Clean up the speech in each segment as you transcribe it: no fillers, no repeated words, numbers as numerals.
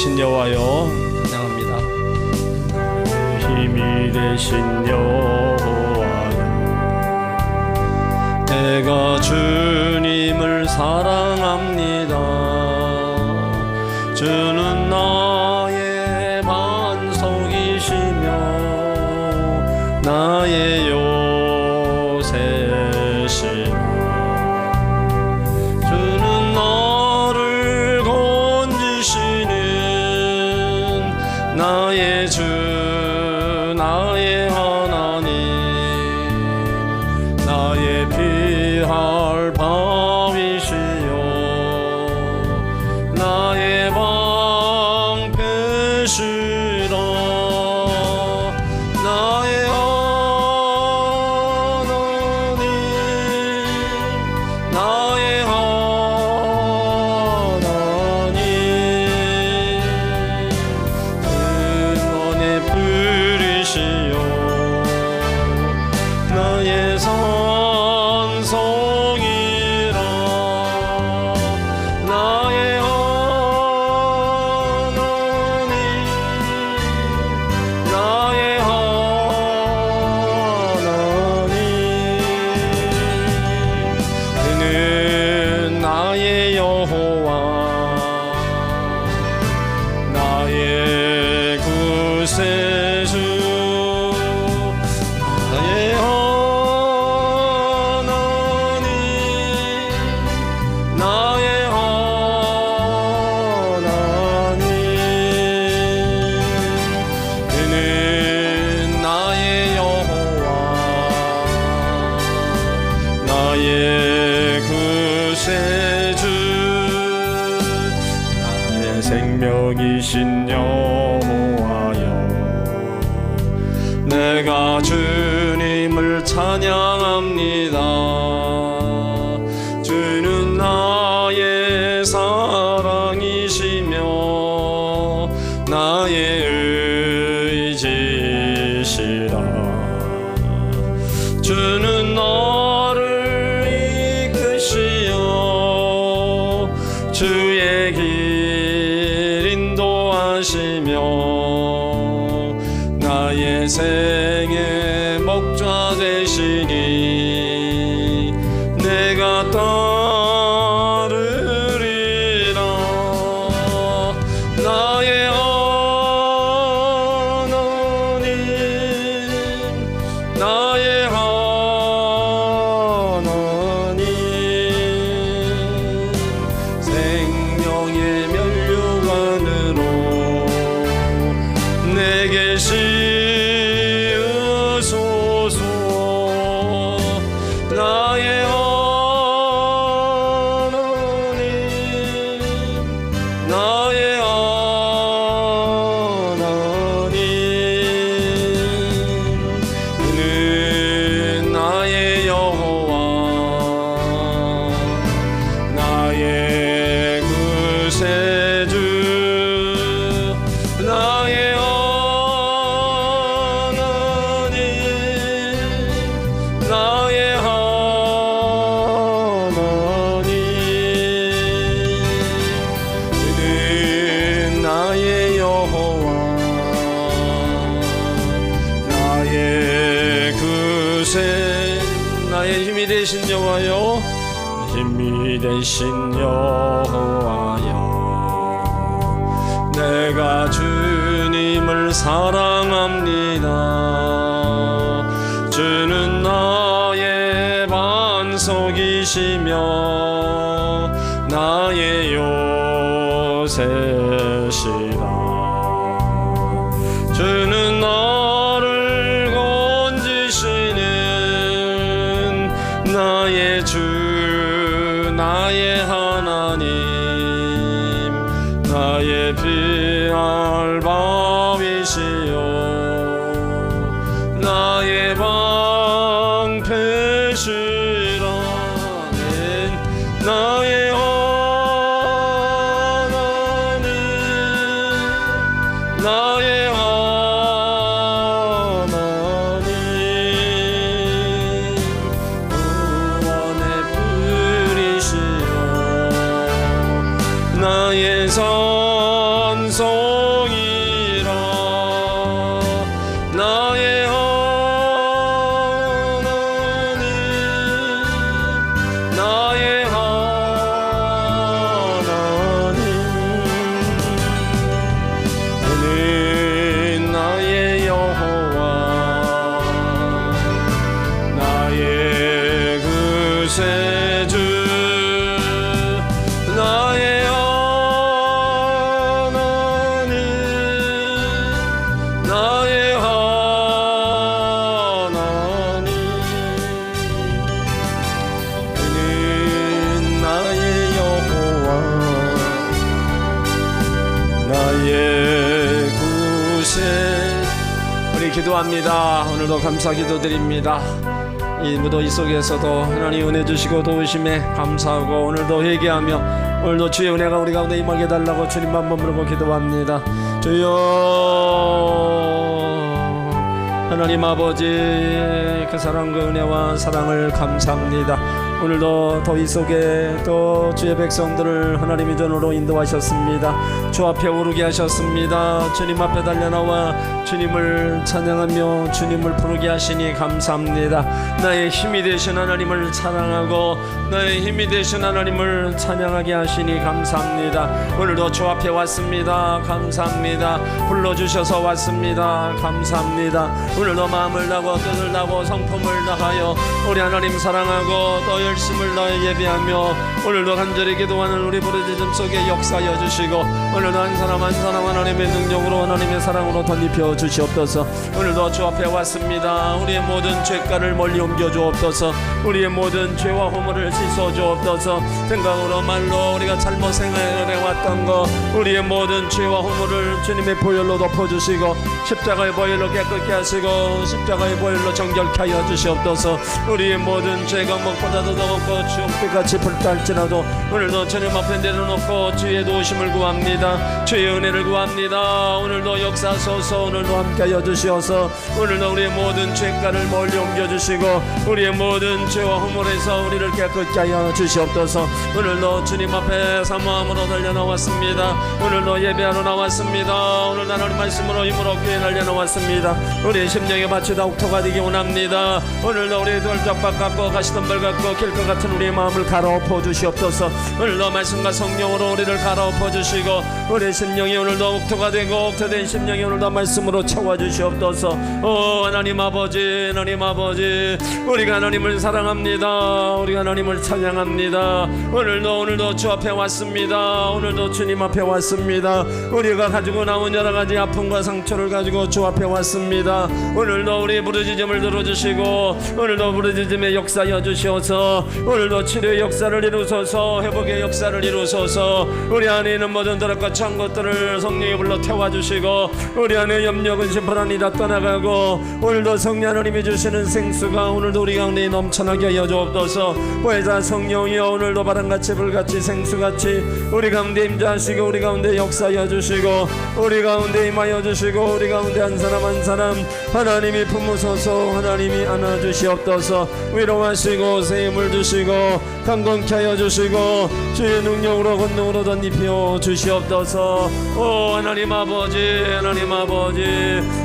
되신 여호와여 찬양합니다. 힘이 되신 여호와여, 내가 주님을 사랑합니다. 주는 나의 반석이시며 나의 요새시라. 주는 나를 건지시는 나의 주, 나의 하나님, 나의 피할 바위시여 나의 방패시라. 나의 하나님, 나의 하나님, 근원의 불이시여 나의 산성이라. 나의 하나님, 나의 하나님, 그는 나의 여호와, 나의 구세주, 나의 하나님, 나의 하나님, 그는 나의 여호와, 나의 구세주, 나의 생명이신 여호와여, 내가 주님을 찬양합니다. 주는 나의 사랑이시며 나의 의지시라. 주는 나를 이끄시어 주의 길 인도하시며 나의 생의 목자 되시니 내가 따르리라. 나의 하나님, 나의 하나님, 생명의 면류관으로 내게 씌우소서. 나의 하나님, 나의 하나님, 그는 나의 여호와, 나의 구세주, 나의 하나님, 나의 하나님, 그는 나의 여호와, 나의 구세, 나의 힘이 되신 여호와여, 힘이 되신 여호와여, 내가 주님을 사랑합니다. 주는 나의 반석이시며 나의 요새시라. 주는 나를 건지시는 나의 주, 나의 하나님, 나의 피할 바위시여 나의 방패시라는 나의 하나님, 나의 하나님, 구원의 불이시여 나의 산성 나의 하나님 그는 나의 여호와 나의 구세주 나의 하나님 나의 하나님 그는 나의 여호와 나의 구세. 우리 기도합니다. 오늘도 감사 기도드립니다. 이 무더위 속에서도 하나님 은혜 주시고 도우심에 감사하고 오늘도 회개하며 오늘도 주의 은혜가 우리 가운데 임하게 달라고 주님만 머무르고 기도합니다. 주여 하나님 아버지 그 사랑 그 은혜와 사랑을 감사합니다. 오늘도 더위 속에 또 주의 백성들을 하나님의 전으로 인도하셨습니다. 주 앞에 오르게 하셨습니다. 주님 앞에 달려나와 주님을 찬양하며 주님을 부르게 하시니 감사합니다. 나의 힘이 되신 하나님을 사랑하고 나의 힘이 되신 하나님을 찬양하게 하시니 감사합니다. 오늘도 주 앞에 왔습니다. 감사합니다. 불러주셔서 왔습니다. 감사합니다. 오늘도 마음을 다하고 뜻을 다하고 성품을 다하여 우리 하나님 사랑하고 또 열심을 다해 예배하며 오늘도 간절히 기도하는 우리 부르짖음 속에 역사하여 주시고 오늘도 한 사람 한 사람 하나님의 능력으로 하나님의 사랑으로 덧입혀 주시옵소서. 오늘도 주 앞에 왔습니다. 우리의 모든 죄가를 멀리 옮겨 주옵소서. 우리의 모든 죄와 허물을 씻어 주옵소서. 생각으로 말로 우리가 잘못 생각해 왔던 거 우리의 모든 죄와 허물을 주님의 보혈로 덮어주시고 십자가의 보혈로 깨끗게 하시고 십자가의 보혈로 정결케 하여 주시옵소서. 우리의 모든 죄가 목보다도 더 없고 주홍빛같이 불탈지라도 오늘도 주님 앞에 내려놓고 주의 도우심을 구합니다. 주의 은혜를 구합니다. 오늘도 역사하소서. 오늘도 함께하여 주시어서 오늘도 우리의 모든 죄가를 멀리 옮겨주시고 우리의 모든 죄와 허물에서 우리를 깨끗게 하여 주시옵소서. 오늘도 주님 앞에 사모함으로 달려나왔습니다. 오늘도 예배하러 나왔습니다. 오늘 하나님 말씀으로 힘을 얻기에 달려나왔습니다. 우리의 심령에 바치다 옥토가 되기 원합니다. 오늘도 우리 돌짝밭 같고 가시덤불 같고 길 것 같은 우리의 마음을 갈아엎어 주시옵소서. 오늘도 말씀과 성령으로 우리를 갈아엎어 주시고 우리의 심령이 오늘도 옥토가 되고 옥토된 심령이 오늘도 말씀으로 채워 주시옵소서. 오 하나님 아버지 하나님 아버지 우리가 하나님을 사랑합니다. 우리가 하나님을 찬양합니다. 오늘도 주 앞에 왔습니다. 오늘도 주님 앞에 왔습니다. 우리가 가지고 나온 여러 가지 아픔과 상처를 가지고 주 앞에 왔습니다. 오늘도 우리 부르짖음을 들어주시고 오늘도 부르짖음의 역사여 주시옵소서. 오늘도 치료의 역사를 이루소서. 회복의 역사를 이루소서. 우리 안에 있는 모든 더럽고 찬 것들을 성령이 불러 태워주시고 우리 안에 염려 근심 불안이 다 떠나가고 오늘도 성령 하나님이 주시는 생수가 오늘도 우리 가운데 넘쳐나게 하여 주옵소서. 보혜사 성령이여 오늘도 바람같이 불같이 생수같이 우리 가운데 임재하시고 우리 가운데 역사하여 주시고 우리 가운데 임하여 주시고 우리 가운데 한 사람 한 사람 하나님이 품으소서. 하나님이 안아주시옵소서. 위로하시고 세임을 주시고 강건케 하여 주시고 주의 능력으로 권능으로 덧입혀 주시옵소서. 오 하나님 아버지 하나님 아버지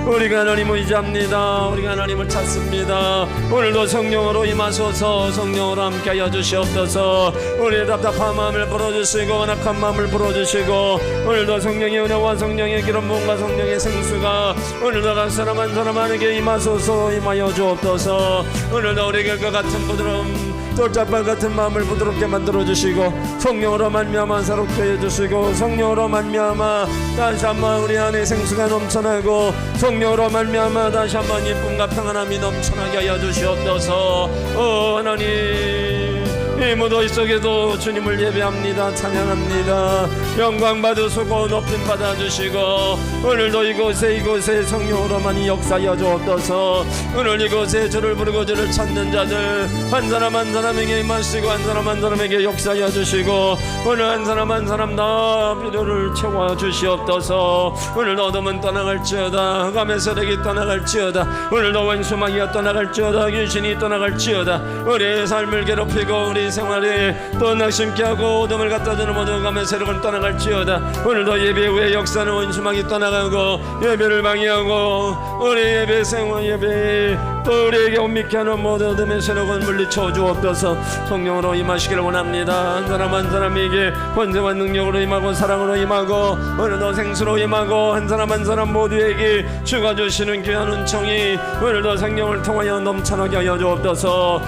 우리가 하나님을 의지합니다. 우리가 하나님을 찾습니다. 오늘도 성령으로 임하소서. 성령으로 함께 하여 주시옵소서. 우리의 답답한 마음을 풀어주시고 완악한 마음을 풀어주시고 오늘도 성령의 은혜와 성령의 기름 부음과 성령의 생수가 오늘도 한 사람 한 사람에게 임하소서. 임하여 주옵소서. 오늘도 우리에게 그 같은 부드러움 돌짝발 같은 마음을 부드럽게 만들어주시고 성령으로 말미암아 사롭게 해주시고 성령으로 말미암아 다시 한번 우리 안에 생수가 넘쳐나고 성령으로 말미암아 다시 한번 기쁨과 평안함이 넘쳐나게 하여 주시옵소서. 오 하나님 이 무더위 속에도 주님을 예배합니다. 찬양합니다. 영광 받으시고 높임 받아주시고 오늘도 이곳에 성령으로 많이 역사하여 주옵소서. 오늘 이곳에 주를 부르고 주를 찾는 자들 한 사람 한 사람에게 임하시고 한 사람 한 사람에게 역사하여 주시고 오늘 한 사람 한 사람 다 필요를 채워 주시옵소서. 오늘도 어둠은 떠나갈지어다. 흑암의 세력이 떠나갈지어다. 오늘도 원수마귀가 떠나갈지어다. 귀신이 떠나갈지어다. 우리의 삶을 괴롭히고 우리 생활에 또 낙심케 하고 어둠을 갖다주는 모든 흑암의 세력을 떠나갈지어다. 오늘도 예배 후에 역사는 원수마귀 떠나가고 예배를 방해하고 우리 예배 생활 예배 또 우리에게 온미케 하는 모든 어둠의 세력은 물리쳐 주옵소서. 성령으로 임하시기를 원합니다. 한 사람 한 사람에게 권세와 능력으로 임하고 사랑으로 임하고 오늘도 생수로 임하고 한 사람 한 사람 모두에게 주가 주시는 귀한 은총이 오늘도 생명을 통하여 넘쳐나게 하여 주옵소서.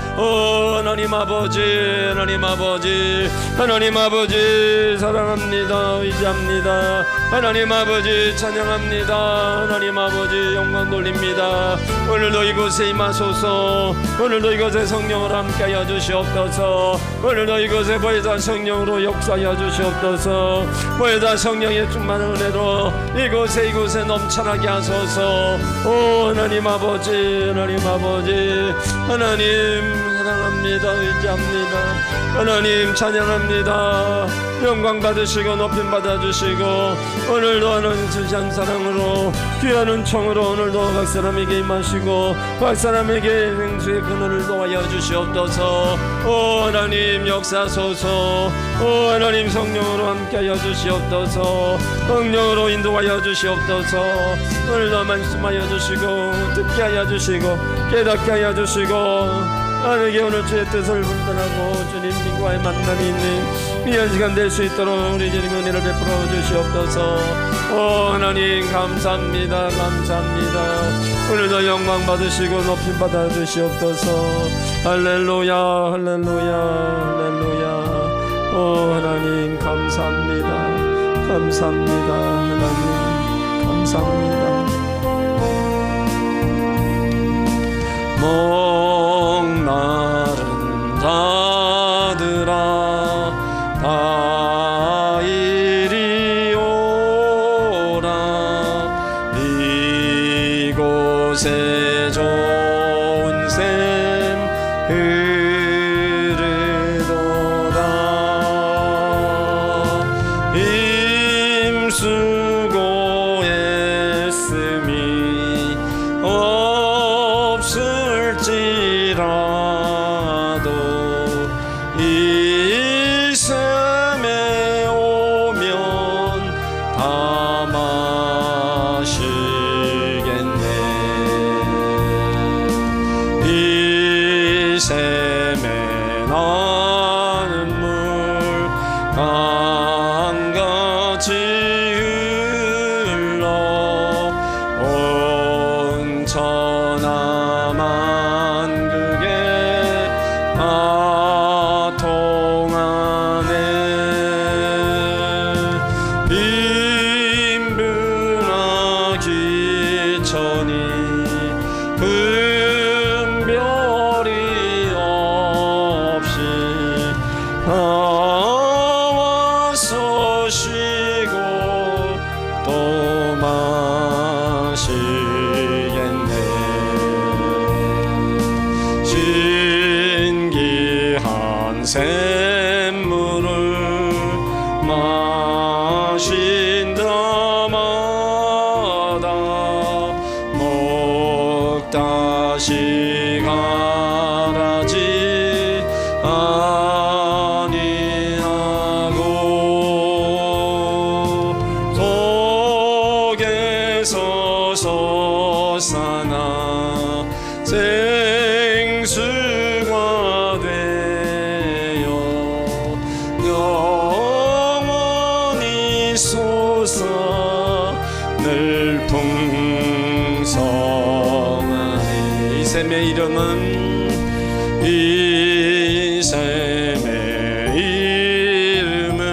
하나님 아버지, 하나님 아버지, 하나님 아버지 사랑합니다. 의지합니다. 하나님 아버지 찬양합니다. 하나님 아버지 영광 돌립니다. 오늘도 이곳에 임하소서. 오늘도 이곳에 성령으로 함께하여 주시옵소서. 오늘도 이곳에 보혜사 성령으로 역사하여 주시옵소서. 보혜사 성령의 충만한 은혜로 이곳에 넘쳐나게 하소서. 오 하나님 아버지, 하나님 아버지, 하나님 사랑합니다. 의지합니다. 하나님 찬양합니다. 영광 받으시고 높임 받아주시고 오늘도 하나님 주시한 사랑으로 귀한 은총으로 오늘도 각 사람에게 임하시고 각 사람에게 생수의 근원을 도와여 주시옵소서. 오 하나님 역사소서. 오 하나님 성령으로 함께하여 주시옵소서. 성령으로 인도하여 주시옵소서. 오늘도 말씀하여 주시고 듣게 하여 주시고 깨닫게 하여 주시고 하늘께 오늘 주의 뜻을 분별하고 주님 님과의 만남이 있는 귀한 시간 될 수 있도록 우리 주님 은혜를 베풀어 주시옵소서. 오 하나님 감사합니다. 감사합니다. 오늘도 영광 받으시고 높임 받아 주시옵소서. 할렐루야 할렐루야 할렐루야. 오 하나님 감사합니다. 감사합니다. 하나님 감사합니다. 목마른 자들아 다 이리 오라. 이곳에 좋은 샘 흐르도다. 힘쓰고 애씀이 없을지라도 이 샘에 오면 다 마시겠네. 이 샘에 나는 물 강같이 흘러 온 천하만국에 통하네. 빈부나 귀천이 분별이 없이 나와서 쉬고 또 마시겠네. 신기한 샘물을 마신 자마다 목 다시 가라지 아니하고 속에서 솟아나 생수가 되어 영원히 솟아 늘 풍성하니. 이 샘의 이름은 이 샘의 이름은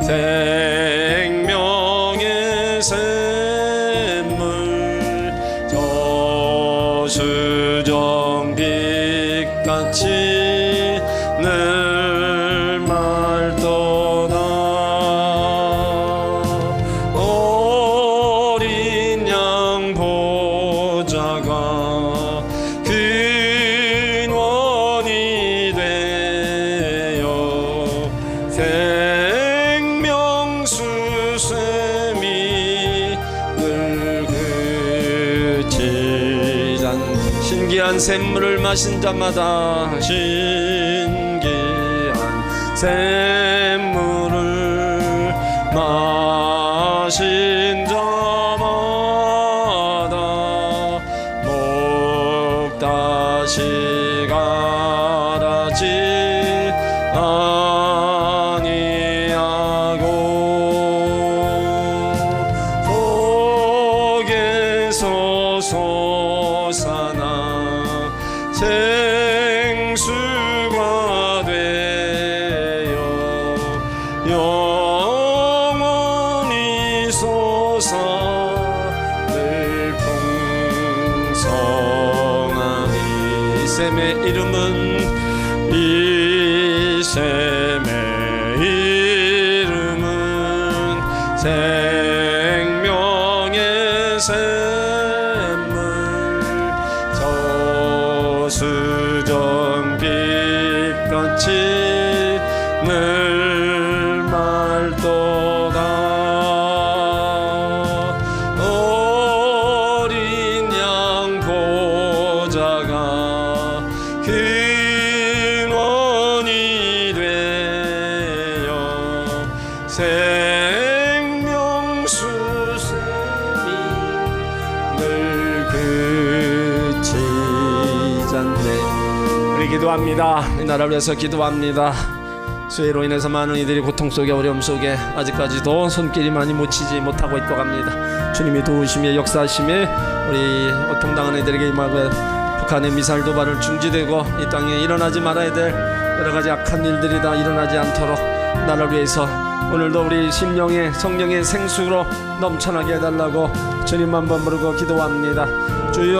생명의 샘물. 저수정빛같이 늘 맑도다. 어린 양 보좌가 근원이 되어 생명수샘이 늘 그치지 않. 신기한 샘물을 마신 자마다 신기한 샘물을 마신 자마다 목 아니하고 속에서 솟아나 생수가 되어 영원히 솟아 늘 풍성하니 샘의 이름은 이 샘의 이름은 생명의 샘물 저수정 빛같이 늘 맑도다 어린 양 보자가 근원이 되어 생명수샘이 늘 그치지 않네. 우리 기도합니다. 이 나라를 위해서 기도합니다. 수해로 인해서 많은 이들이 고통 속에 어려움 속에 아직까지도 손길이 많이 묻히지 못하고 있고 갑니다. 주님이 도우심에 역사하심에 우리 고통당하는 이들에게 임하고 북한의 미사일 도발을 중지되고 이 땅에 일어나지 말아야 될 여러가지 악한 일들이 다 일어나지 않도록 나라를 위해서 오늘도 우리 심령의 성령의 생수로 넘쳐나게 해달라고 주님만 번 부르고 기도합니다. 주여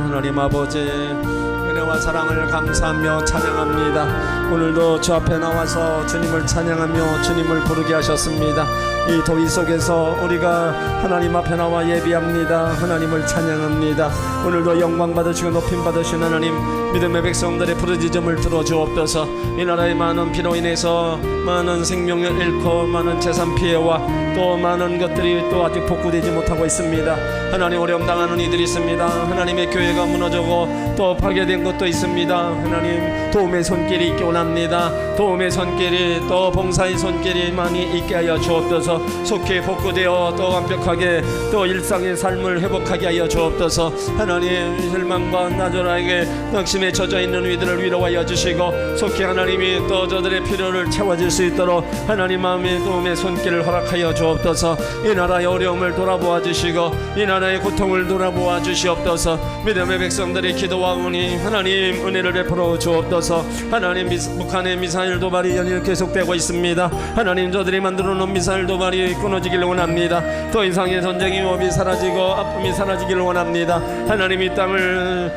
하나님 아버지 은혜와 사랑을 감사하며 찬양합니다. 오늘도 주 앞에 나와서 주님을 찬양하며 주님을 부르게 하셨습니다. 이 더위 속에서 우리가 하나님 앞에 나와 예비합니다. 하나님을 찬양합니다. 오늘도 영광 받으시고 높임 받으신 하나님 믿음의 백성들의 부르짖음을 들어주옵소서. 이 나라의 많은 비로 인해서 많은 생명을 잃고 많은 재산 피해와 또 많은 것들이 또 아직 복구되지 못하고 있습니다. 하나님 어려움 당하는 이들이 있습니다. 하나님의 교회가 무너지고 또 파괴된 것도 있습니다. 하나님 도움의 손길이 있기 원합니다. 도움의 손길이 또 봉사의 손길이 많이 있게 하여 주옵소서. 속히 복구되어 또 완벽하게 또 일상의 삶을 회복하게 하여 주옵소서. 하나님 실망과 나절하게 낙심에 젖어 있는 이들을 위로하여 주시고 속히 하나님이 또 저들의 필요를 채워줄 수 있도록 하나님 마음의 도움의 손길을 허락하여 주옵소서. 이 나라의 어려움을 돌아보아 주시고 이 나라의 고통을 돌아보아 주시옵소서. 믿음의 백성들의 기도하오니 하나님 은혜를 베풀어 주옵소서. 하나님 북한의 미사일 도발이 연일 계속되고 있습니다. 하나님 저들이 만들어 놓은 미사일 도발이 끊어지기를 원합니다. 더 이상의 전쟁 위협이 사라지고 아픔이 사라지기를 원합니다. 하나님 이 땅을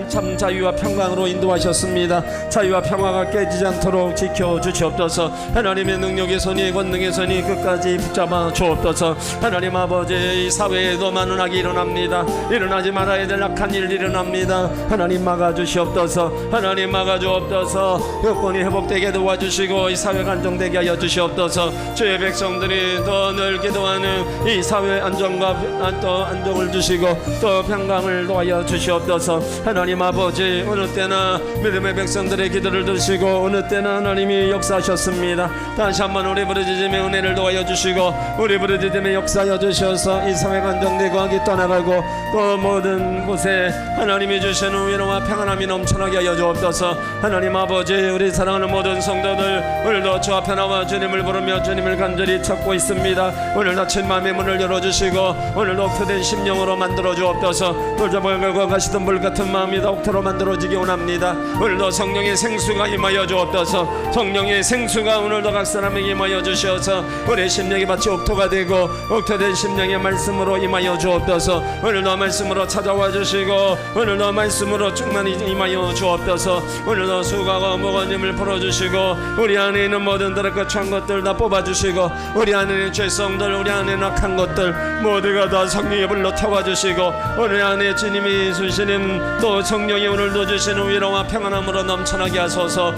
참 자유와 평강으로 인도하셨습니다. 자유와 평화가 깨지지 않도록 지켜주시옵소서. 하나님의 능력의 손이 권능의 손이 끝까지 붙잡아 주옵소서. 하나님 아버지 이 사회에도 많은 악이 일어납니다. 일어나지 말아야 될 악한 일이 일어납니다. 하나님 막아주시옵소서. 하나님 막아주옵소서. 여건이 회복되게 도와주시고 이 사회가 안정되게 하여 주시옵소서. 주의 백성들이 더 늘 기도하는 이 사회 안정과 또 안정을 주시고 또 평강을 도하여 주시옵소서. 하나님 아버지 어느 때나 믿음의 백성들의 기도를 들으시고 어느 때나 하나님이 역사하셨습니다. 다시 한번 우리 부르짖음의 은혜를 도하여 주시고 우리 부르짖음의 역사하여 주셔서 이 사회가 안정되고 악이 떠나가고 또 모든 곳에 하나님이 주시는 위로와 평안함이 넘쳐나게 하여 주옵소서. 하나님 아버지 우리 사랑하는 모든 성도들 오늘도 주 앞에 나와 주님을 부르며 주님을 간절히 찾고 있습니다. 오늘 닫힌 마음의 문을 열어주시고 오늘도 옥토된 심령으로 만들어 주옵소서. 돌자벌과 가시던 불 같은 마음이 옥토로 만들어지기 원합니다. 오늘도 성령의 생수가 임하여 주옵소서. 성령의 생수가 오늘도 각 사람에게 임하여 주셔서 우리 심령이 마치 옥토가 되고 옥토된 심령의 말씀으로 임하여 주옵소서. 오늘도 말씀으로 찾아와 주시고 오늘도 말씀으로 충만히 임하여 주옵소서. 오늘도 수고하고 무거운 힘을 풀어주시고 우리 안에 있는 모든 더럽고 것들 다 뽑아주시고 우리 안에 있는 죄성들 우리 안에 있는 악한 것들 모두가 다 성령의 불로 태워주시고 우리 안에 주님이 주시는 또 성령이 오늘도 주시는 위로와 평안함으로 넘쳐나게 하소서.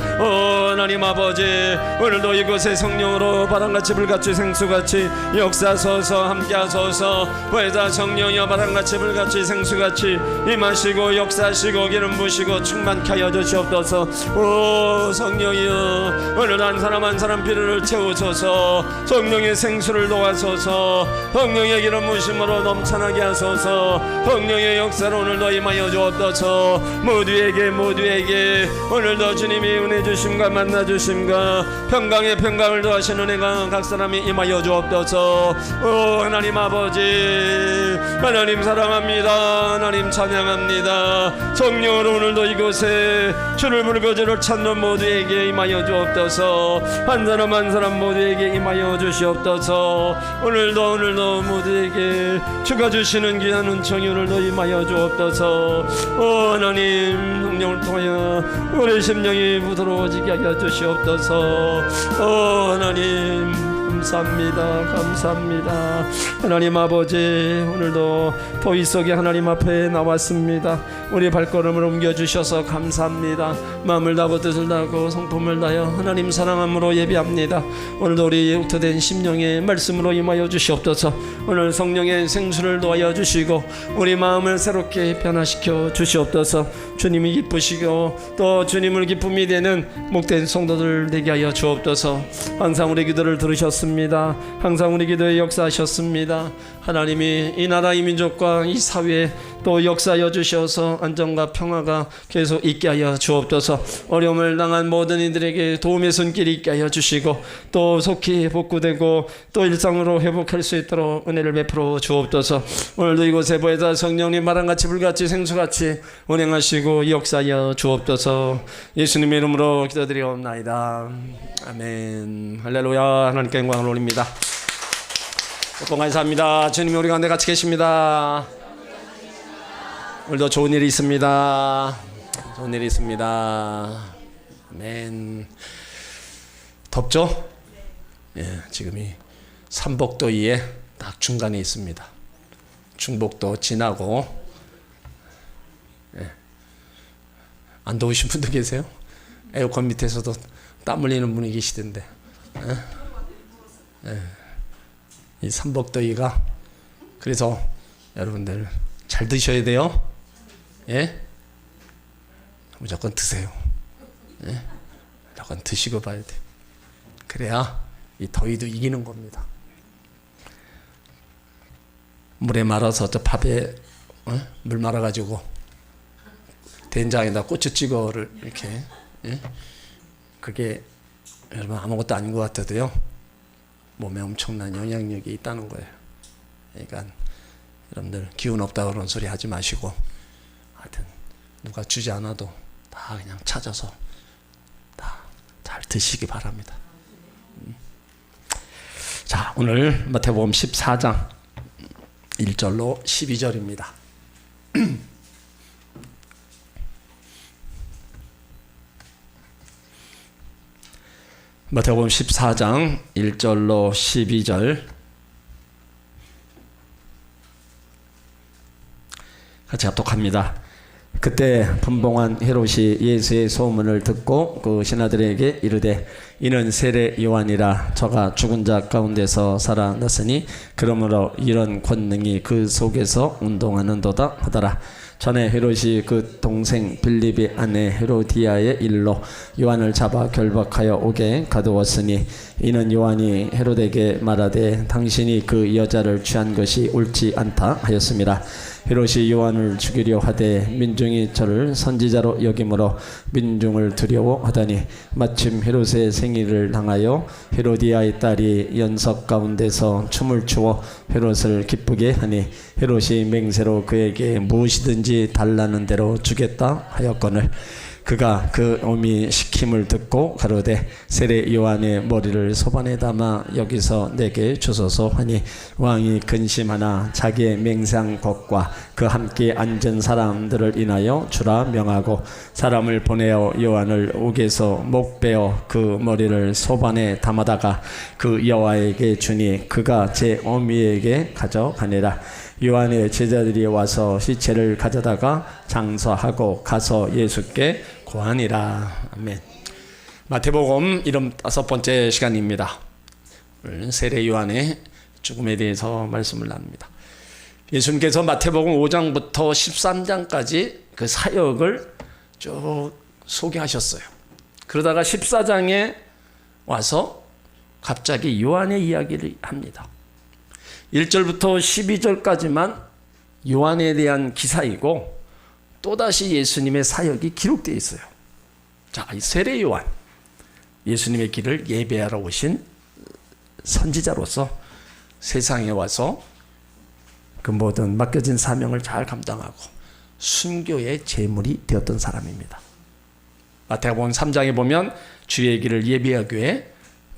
하나님 아버지 오늘도 이곳에 성령으로 바람같이 불같이 생수같이 역사하소서. 함께하소서. 보혜사 성령이여 바람같이 불같이 생수같이 임하시고 역사하시고 기름 부으시고 충만케 하여 주시옵소서. 오 성령이여 오늘 한 사람 한 사람 필요를 채우소서. 주옵소서. 성령의 생수를 도와소서. 성령의 기름 부으심으로 넘쳐나게 하소서. 성령의 역사로 오늘도 임하여 주옵소서. 모두에게 오늘도 주님이 은혜 주심과 만나 주심과 평강의 평강을 더하시는 은혜가 각 사람이 임하여 주옵소서. 오 하나님 아버지, 하나님 사랑합니다. 하나님 찬양합니다. 성령으로 오늘도 이곳에 주를 부르고 주를 찾는 모두에게 임하여 주옵소서. 한 사람 한 사람 모두에게 임하여 주시옵소서. 오늘도 모두에게 주가 주시는 귀한 은총이 오늘도 임하여 주옵소서. 오 하나님, 성령을 통하여 우리 심령이 부드러워지게 하여 주시옵소서. 오 하나님, 감사합니다. 하나님 아버지, 오늘도 더위 속에 하나님 앞에 나왔습니다. 우리 발걸음을 옮겨주셔서 감사합니다. 마음을 다하고 뜻을 다하고 성품을 다하여 하나님 사랑함으로 예배합니다. 오늘도 우리 옥토된 심령의 말씀으로 임하여 주시옵소서. 오늘 성령의 생수를 도하여 주시고 우리 마음을 새롭게 변화시켜 주시옵소서. 주님이 기쁘시고 또 주님을 기쁨이 되는 목된 성도들 되게 하여 주옵소서. 항상 우리 기도를 들으셨습니다. 항상 우리 기도에 역사하셨습니다. 하나님이 이 나라 이 민족과 이 사회에 또 역사하여 주셔서 안정과 평화가 계속 있게 하여 주옵소서. 어려움을 당한 모든 이들에게 도움의 손길이 있게 하여 주시고 또 속히 복구되고 또 일상으로 회복할 수 있도록 은혜를 베풀어 주옵소서. 오늘도 이곳에 보혜사 성령님 바람같이 불같이 생수같이 운행하시고 역사하여 주옵소서. 예수님의 이름으로 기도드리옵나이다. 아멘. 할렐루야. 하나님께 영광을 올립니다. 복권 감사합니다. 주님이 우리 가운데 같이 계십니다. 오늘도 좋은 일이 있습니다. 아멘. 덥죠? 예, 지금이 삼복도위에 딱 중간에 있습니다. 중복도 지나고. 예. 안 더우신 분도 계세요? 에어컨 밑에서도 땀 흘리는 분이 계시던데. 예? 예. 이 삼복더위가, 그래서 여러분들 잘 드셔야 돼요. 예? 무조건 드세요. 예? 무조건 드시고 봐야 돼. 그래야 이 더위도 이기는 겁니다. 물에 말아서 저 밥에 물 말아가지고 된장에다 고추찌개를 이렇게, 예? 그게 여러분 아무것도 아닌 것 같아도요, 몸에 엄청난 영향력이 있다는 거예요. 그러니까 여러분들 기운 없다고 그런 소리 하지 마시고, 하여튼 누가 주지 않아도 다 그냥 찾아서 다 잘 드시기 바랍니다. 자, 오늘 마태복음 14장 1절로 12절입니다. 마태복음 14장 1절로 12절 같이 합독합니다. 그때 분봉한 헤롯이 예수의 소문을 듣고 그 신하들에게 이르되 이는 세례 요한이라. 저가 죽은 자 가운데서 살아났으니 그러므로 이런 권능이 그 속에서 운동하는도다 하더라. 전에 헤롯이 그 동생 빌립의 아내 헤로디아의 일로 요한을 잡아 결박하여 옥에 가두었으니 이는 요한이 헤롯에게 말하되 당신이 그 여자를 취한 것이 옳지 않다 하였습니다. 헤롯이 요한을 죽이려 하되 민중이 저를 선지자로 여김으로 민중을 두려워하더니 마침 헤롯의 생일을 당하여 헤로디아의 딸이 연석 가운데서 춤을 추어 헤롯을 기쁘게 하니 헤롯이 맹세로 그에게 무엇이든지 달라는 대로 주겠다 하였거늘 그가 그 어미 시킴을 듣고 가로되 세례 요한의 머리를 소반에 담아 여기서 내게 주소서 하니 왕이 근심하나 자기의 맹세한 것과 그 함께 앉은 사람들을 인하여 주라 명하고 사람을 보내어 요한을 옥에서 목 베어 그 머리를 소반에 담아다가 그 여호와에게 주니 그가 제 어미에게 가져가니라. 요한의 제자들이 와서 시체를 가져다가 장사하고 가서 예수께 고하니라. 아멘. 마태복음 75번째 시간입니다. 세례 요한의 죽음에 대해서 말씀을 나눕니다. 예수님께서 마태복음 5장부터 13장까지 그 사역을 쭉 소개하셨어요. 그러다가 14장에 와서 갑자기 요한의 이야기를 합니다. 1절부터 12절까지만 요한에 대한 기사이고 또다시 예수님의 사역이 기록되어 있어요. 자, 이 세례 요한, 예수님의 길을 예배하러 오신 선지자로서 세상에 와서 그 모든 맡겨진 사명을 잘 감당하고 순교의 제물이 되었던 사람입니다. 마태복음 3장에 보면 주의 길을 예비하기 위해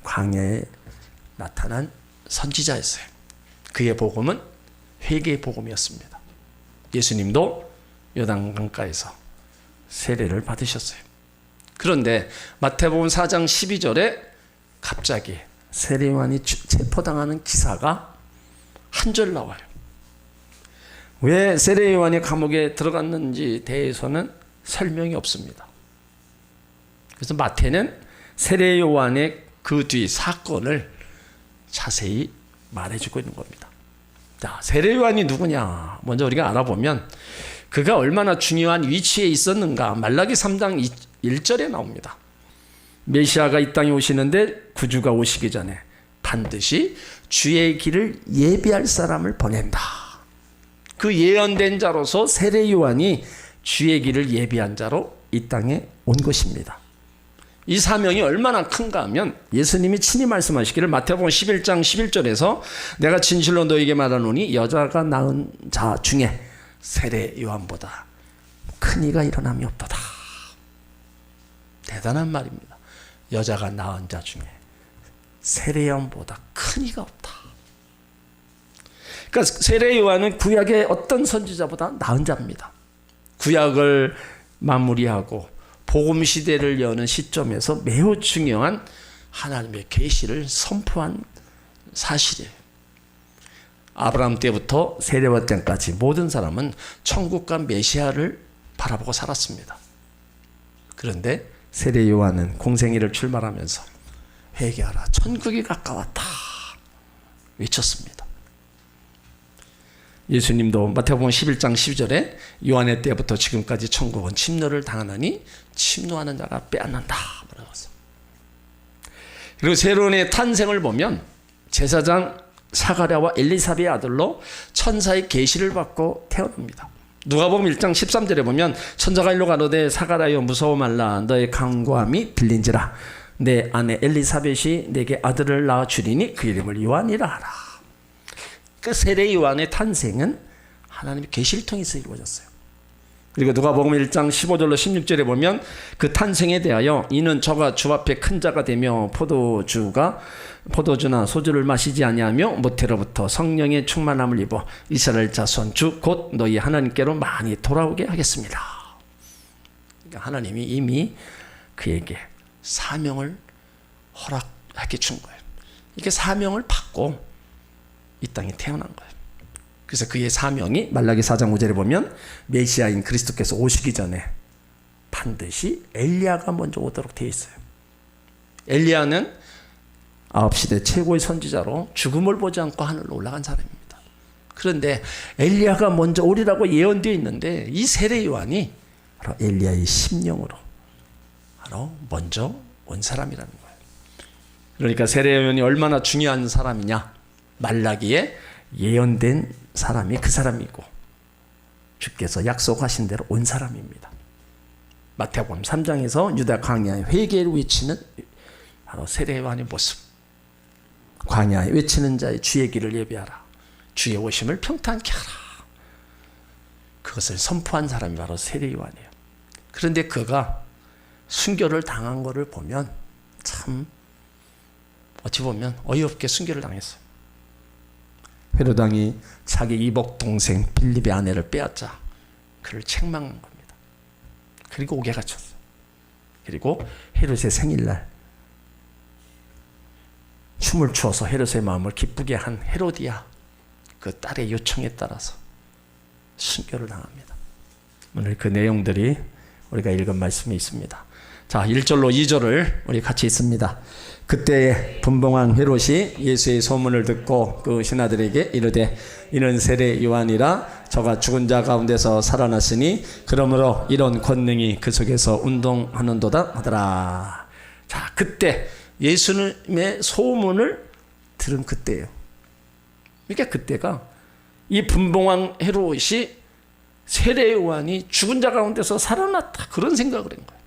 광야에 나타난 선지자였어요. 그의 복음은 회개의 복음이었습니다. 예수님도 요단강가에서 세례를 받으셨어요. 그런데 마태복음 4장 12절에 갑자기 세례 요한이 체포당하는 기사가 한 절 나와요. 왜 세례 요한이 감옥에 들어갔는지 대해서는 설명이 없습니다. 그래서 마태는 세례 요한의 그 뒤 사건을 자세히 말해주고 있는 겁니다. 자, 세례 요한이 누구냐? 먼저 우리가 알아보면 그가 얼마나 중요한 위치에 있었는가 말라기 3장 1절에 나옵니다. 메시아가 이 땅에 오시는데 구주가 오시기 전에 반드시 주의 길을 예비할 사람을 보낸다. 그 예언된 자로서 세례 요한이 주의 길을 예비한 자로 이 땅에 온 것입니다. 이 사명이 얼마나 큰가 하면 예수님이 친히 말씀하시기를 마태복음 11장 11절에서 내가 진실로 너에게 말하노니 여자가 낳은 자 중에 세례 요한보다 큰 이가 일어남이 없도다. 대단한 말입니다. 여자가 낳은 자 중에 세례 요한보다 큰 이가 없다. 그러니까 세례 요한은 구약의 어떤 선지자보다 나은 자입니다. 구약을 마무리하고 복음 시대를 여는 시점에서 매우 중요한 하나님의 계시를 선포한 사실이에요. 아브라함 때부터 세례받을 때까지 모든 사람은 천국과 메시아를 바라보고 살았습니다. 그런데 세례 요한은 공생애를 출발하면서 회개하라, 천국이 가까웠다 외쳤습니다. 예수님도 마태복음 11장 12절에 요한의 때부터 지금까지 천국은 침노를 당하나니 침노하는 자가 빼앗는다. 그리고 세론의 탄생을 보면 제사장 사가랴와 엘리사벳의 아들로 천사의 계시를 받고 태어납니다. 누가복음 1장 13절에 보면 천사가 일로 가로되 사가랴여 무서워 말라 너의 강구함이 들린지라 내 아내 엘리사벳이 내게 아들을 낳아 주리니 그 이름을 요한이라 하라. 그 세례 요한의 탄생은 하나님의 계시를 통해서 이루어졌어요. 그리고 누가복음 1장 15절로 16절에 보면 그 탄생에 대하여 이는 저가 주 앞에 큰 자가 되며 포도주나 소주를 마시지 아니하며 모태로부터 성령의 충만함을 입어 이스라엘 자손 주 곧 너희 하나님께로 많이 돌아오게 하겠습니다. 그러니까 하나님이 이미 그에게 사명을 허락하게 준 거예요. 이게 사명을 받고 이 땅에 태어난 거예요. 그래서 그의 사명이 말라기 4장 5절에 보면 메시아인 그리스도께서 오시기 전에 반드시 엘리야가 먼저 오도록 되어 있어요. 엘리야는 9시대 최고의 선지자로 죽음을 보지 않고 하늘로 올라간 사람입니다. 그런데 엘리야가 먼저 오리라고 예언되어 있는데 이 세례 요한이 바로 엘리야의 심령으로 바로 먼저 온 사람이라는 거예요. 그러니까 세례 요한이 얼마나 중요한 사람이냐, 말라기에 예언된 사람이 그 사람이고 주께서 약속하신 대로 온 사람입니다. 마태복음 3장에서 유다 광야에 회개를 외치는 바로 세례 요한의 모습, 광야에 외치는 자의 주의 길을 예비하라, 주의 오심을 평탄케 하라, 그것을 선포한 사람이 바로 세례 요한이에요. 그런데 그가 순교를 당한 것을 보면 참 어찌 보면 어이없게 순교를 당했어요. 헤롯 왕이 자기 이복 동생 빌립의 아내를 빼앗자 그를 책망한 겁니다. 그리고 옥에 갇혔어요. 그리고 헤롯의 생일날 춤을 추어서 헤롯의 마음을 기쁘게 한 헤로디아 그 딸의 요청에 따라서 순교를 당합니다. 오늘 그 내용들이 우리가 읽은 말씀이 있습니다. 자, 1절로 2절을 우리 같이 읽습니다. 그때 분봉왕 헤롯이 예수의 소문을 듣고 그 신하들에게 이르되 이는 세례 요한이라 저가 죽은 자 가운데서 살아났으니 그러므로 이런 권능이 그 속에서 운동하는도다 하더라. 자, 그때 예수님의 소문을 들은 그때예요. 그러니까 그때가 이 분봉왕 헤롯이 세례 요한이 죽은 자 가운데서 살아났다, 그런 생각을 한 거예요.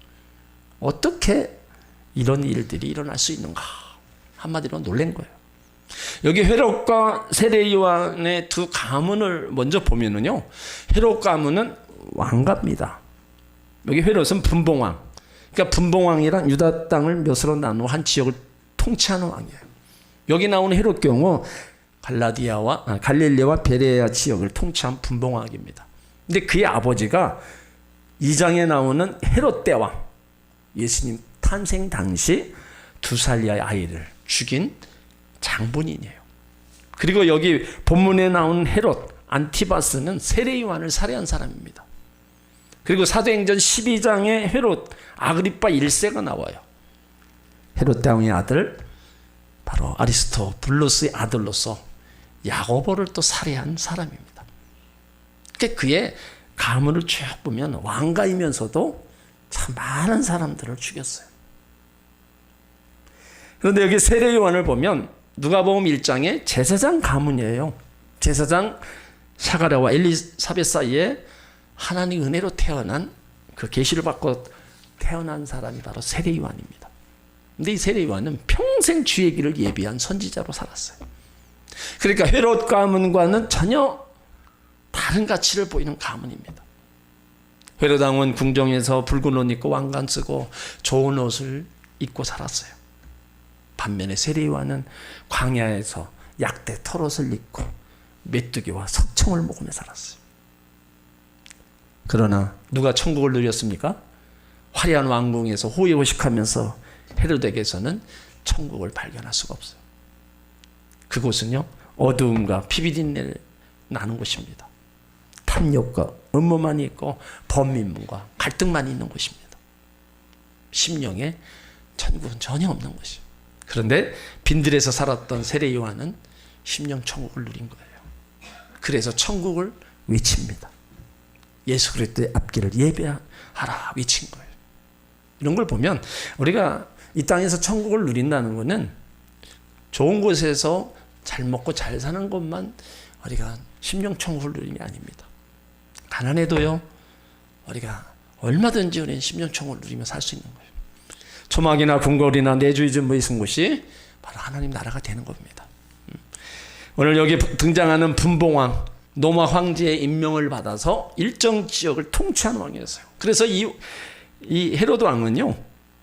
어떻게 이런 일들이 일어날 수 있는가, 한마디로 놀란 거예요. 여기 헤롯과 세례 요한의 두 가문을 먼저 보면은요, 헤롯 가문은 왕가입니다. 여기 헤롯은 분봉왕, 그러니까 분봉왕이란 유다 땅을 몇으로 나누어 한 지역을 통치하는 왕이에요. 여기 나오는 헤롯 경우 갈릴리와 베레아 지역을 통치한 분봉왕입니다. 근데 그의 아버지가 2장에 나오는 헤롯 대왕, 예수님 탄생 당시 2살의 아이를 죽인 장본인이에요. 그리고 여기 본문에 나오는 헤롯 안티바스는 세례 요한을 살해한 사람입니다. 그리고 사도행전 12장에 헤롯 아그리파 1세가 나와요. 헤롯 대왕의 아들, 바로 아리스토블루스의 아들로서 야고보를 또 살해한 사람입니다. 그의 가문을 쭉 보면 왕가이면서도 참 많은 사람들을 죽였어요. 그런데 여기 세례 요한을 보면 누가복음 1장에 제사장 가문이에요. 제사장 사가랴와 엘리사벳 사이에 하나님의 은혜로 태어난, 그 계시를 받고 태어난 사람이 바로 세례 요한입니다. 근데 이 세례 요한은 평생 주의 길을 예비한 선지자로 살았어요. 그러니까 헤롯 가문과는 전혀 다른 가치를 보이는 가문입니다. 헤롯 왕은 궁정에서 붉은 옷 입고 왕관 쓰고 좋은 옷을 입고 살았어요. 반면에 세례 요한은 광야에서 약대 털옷을 입고 메뚜기와 석청을 먹으며 살았어요. 그러나 누가 천국을 누렸습니까? 화려한 왕궁에서 호의호식하면서 헤롯에게서는 천국을 발견할 수가 없어요. 그곳은요, 어두움과 피비린내를 나는 곳입니다. 탐욕과 음모만 있고 범민문과 갈등만 있는 곳입니다. 심령에 천국은 전혀 없는 곳이에요. 그런데 빈들에서 살았던 세례 요한은 심령 천국을 누린 거예요. 그래서 천국을 외칩니다. 예수 그리스도의 앞길을 예배하라 외친 거예요. 이런 걸 보면 우리가 이 땅에서 천국을 누린다는 것은 좋은 곳에서 잘 먹고 잘 사는 것만 우리가 심령 천국을 누리는 게 아닙니다. 가난해도요, 우리가 얼마든지 우리는 심령 천국을 누리며 살 수 있는 거예요. 초막이나 궁궐이나 내주이즘 뭐 있는 곳이 바로 하나님 나라가 되는 겁니다. 오늘 여기 등장하는 분봉왕, 노마 황제의 임명을 받아서 일정 지역을 통치하는 왕이었어요. 그래서 이 헤로드 왕은요,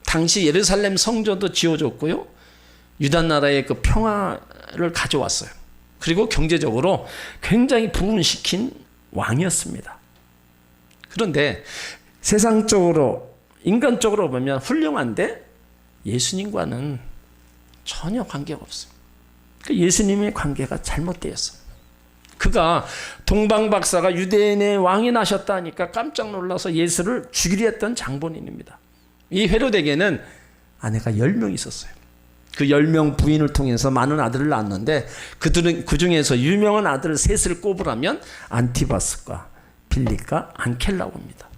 당시 예루살렘 성전도 지어줬고요, 유다 나라의 그 평화를 가져왔어요. 그리고 경제적으로 굉장히 부흥시킨 왕이었습니다. 그런데 세상적으로, 인간적으로 보면 훌륭한데 예수님과는 전혀 관계가 없어요. 예수님의 관계가 잘못되었어요. 그가 동방박사가 유대인의 왕이 나셨다니까 깜짝 놀라서 예수를 죽이려 했던 장본인입니다. 이 헤롯에게는 아내가 10명 있었어요. 그 10명 부인을 통해서 많은 아들을 낳았는데 그 중에서 유명한 아들 셋을 꼽으라면 안티바스과 빌립과 안켈라고 합니다.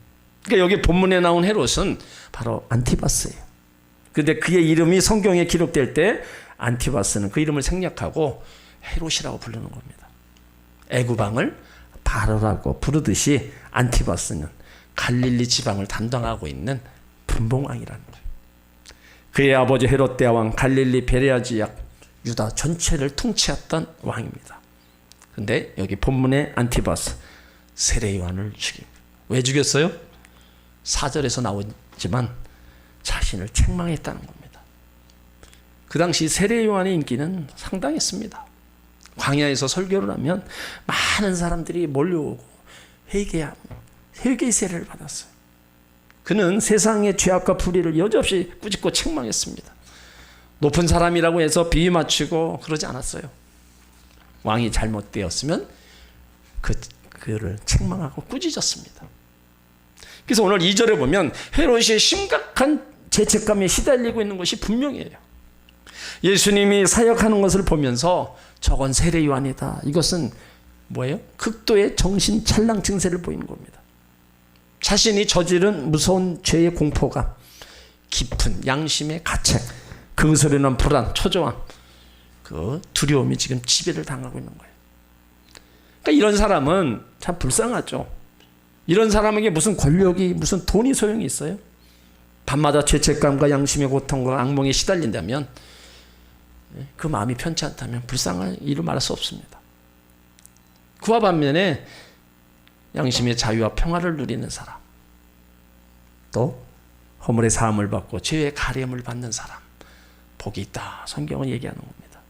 그러니까 여기 본문에 나온 헤롯은 바로 안티바스예요. 그런데 그의 이름이 성경에 기록될 때 안티바스는 그 이름을 생략하고 헤롯이라고 부르는 겁니다. 애굽왕을 바로라고 부르듯이 안티바스는 갈릴리 지방을 담당하고 있는 분봉왕이라는 거예요. 그의 아버지 헤롯 대왕 갈릴리 베레아 지역 유다 전체를 통치했던 왕입니다. 그런데 여기 본문의 안티바스 세례 요한을 죽입니다. 왜 죽였어요? 4절에서 나오지만 자신을 책망했다는 겁니다. 그 당시 세례 요한의 인기는 상당했습니다. 광야에서 설교를 하면 많은 사람들이 몰려오고 회개의 세례를 받았어요. 그는 세상의 죄악과 불의를 여지없이 꾸짖고 책망했습니다. 높은 사람이라고 해서 비위 맞추고 그러지 않았어요. 왕이 잘못되었으면 그를 책망하고 꾸짖었습니다. 그래서 오늘 2절에 보면 헤롯이 심각한 죄책감에 시달리고 있는 것이 분명해요. 예수님이 사역하는 것을 보면서 저건 세례 요한이다. 이것은 뭐예요? 극도의 정신 찰랑 증세를 보이는 겁니다. 자신이 저지른 무서운 죄의 공포가 깊은 양심의 가책, 근소리는 불안, 초조함, 그 두려움이 지금 지배를 당하고 있는 거예요. 그러니까 이런 사람은 참 불쌍하죠. 이런 사람에게 무슨 권력이, 무슨 돈이 소용이 있어요? 밤마다 죄책감과 양심의 고통과 악몽에 시달린다면, 그 마음이 편치 않다면 불쌍한 이루 말할 수 없습니다. 그와 반면에 양심의 자유와 평화를 누리는 사람, 또 허물의 사함을 받고 죄의 가림을 받는 사람, 복이 있다. 성경은 얘기하는 겁니다.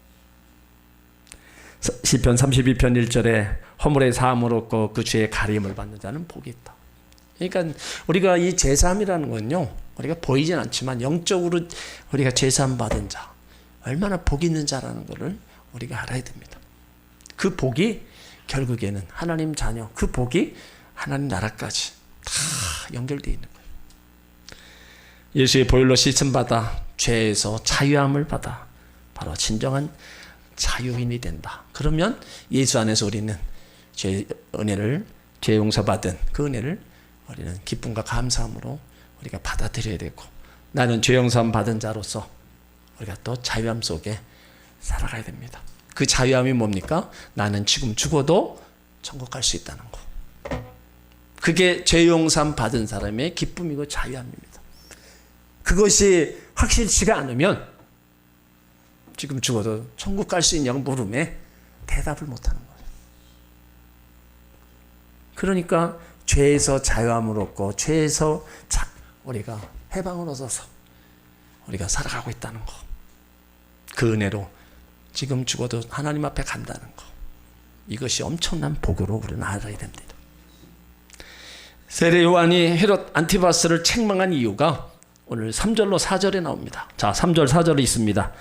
시편 32편 1절에 허물의 사함을 얻고 그 죄의 가림을 받는 자는 복이 있다. 그러니까 우리가 이 제사함이라는 건요, 우리가 보이진 않지만 영적으로 우리가 제사함 받은 자, 얼마나 복이 있는 자라는 것을 우리가 알아야 됩니다. 그 복이 결국에는 하나님 자녀, 그 복이 하나님 나라까지 다 연결되어 있는 거예요. 예수의 보혈로 씻음 받아 죄에서 자유함을 받아 바로 진정한 자유인이 된다. 그러면 예수 안에서 우리는 죄 은혜를, 죄 용서받은 그 은혜를 우리는 기쁨과 감사함으로 우리가 받아들여야 되고, 나는 죄 용서 받은 자로서 우리가 또 자유함 속에 살아가야 됩니다. 그 자유함이 뭡니까? 나는 지금 죽어도 천국 갈 수 있다는 거. 그게 죄 용서 받은 사람의 기쁨이고 자유함입니다. 그것이 확실치가 않으면 지금 죽어도 천국 갈 수 있냐고 물음에 대답을 못하는 거예요. 그러니까 죄에서 자유함을 얻고 죄에서 우리가 해방을 얻어서 우리가 살아가고 있다는 거. 그 은혜로 지금 죽어도 하나님 앞에 간다는 거. 이것이 엄청난 복으로 우리는 알아야 됩니다. 세례 요한이 헤롯 안티바스를 책망한 이유가 오늘 3절로 4절에 나옵니다. 자, 3절 4절이 있습니다.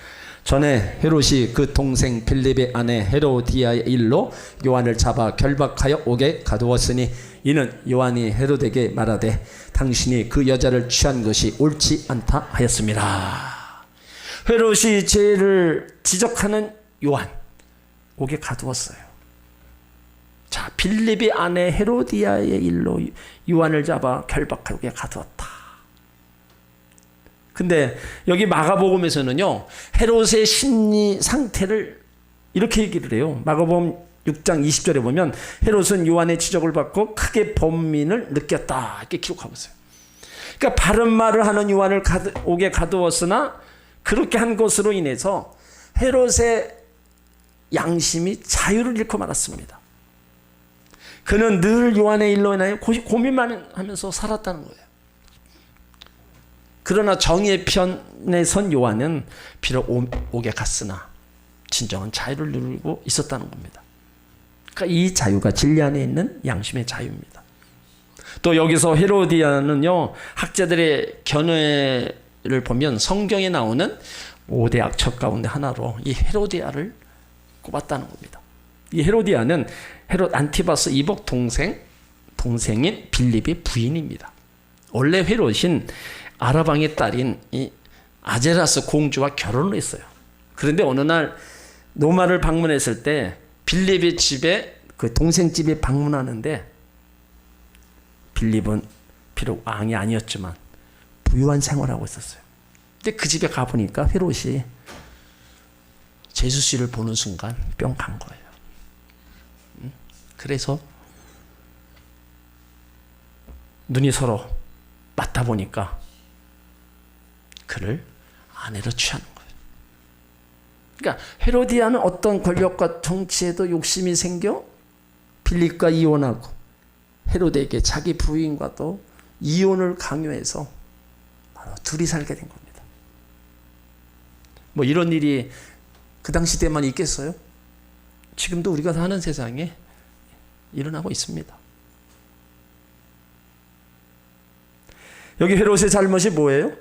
전에 헤롯이 그 동생 빌립의 아내 헤로디아의 일로 요한을 잡아 결박하여 옥에 가두었으니, 이는 요한이 헤롯에게 말하되 당신이 그 여자를 취한 것이 옳지 않다 하였습니다. 헤롯이 죄를 지적하는 요한 옥에 가두었어요. 자, 빌립의 아내 헤로디아의 일로 요한을 잡아 결박하여 옥에 가두었다. 근데 여기 마가복음에서는요, 헤롯의 심리 상태를 이렇게 얘기를 해요. 마가복음 6장 20절에 보면 헤롯은 요한의 지적을 받고 크게 번민을 느꼈다, 이렇게 기록하고 있어요. 그러니까 바른 말을 하는 요한을 옥에 가두었으나 그렇게 한 것으로 인해서 헤롯의 양심이 자유를 잃고 말았습니다. 그는 늘 요한의 일로 인하여 고민만 하면서 살았다는 거예요. 그러나 정의의 편에 선 요한은 비록 옥에 갔으나 진정한 자유를 누리고 있었다는 겁니다. 그러니까 이 자유가 진리 안에 있는 양심의 자유입니다. 또 여기서 헤로디아는요, 학자들의 견해를 보면 성경에 나오는 5대 악첩 가운데 하나로 이 헤로디아를 꼽았다는 겁니다. 이 헤로디아는 헤롯 안티바스 이복 동생인 빌립의 부인입니다. 원래 헤롯인 아라방의 딸인 이 아제라스 공주와 결혼을 했어요. 그런데 어느 날 노마를 방문했을 때 빌립의 집에, 그 동생 집에 방문하는데, 빌립은 비록 왕이 아니었지만 부유한 생활을 하고 있었어요. 근데 그 집에 가보니까 헤롯이 제수씨를 보는 순간 뿅 간 거예요. 그래서 눈이 서로 맞다 보니까 그를 아내로 취하는 거예요. 그러니까 헤로디아는 어떤 권력과 정치에도 욕심이 생겨 빌립과 이혼하고, 헤롯에게 자기 부인과도 이혼을 강요해서 바로 둘이 살게 된 겁니다. 뭐 이런 일이 그 당시 때만 있겠어요? 지금도 우리가 사는 세상에 일어나고 있습니다. 여기 헤롯의 잘못이 뭐예요?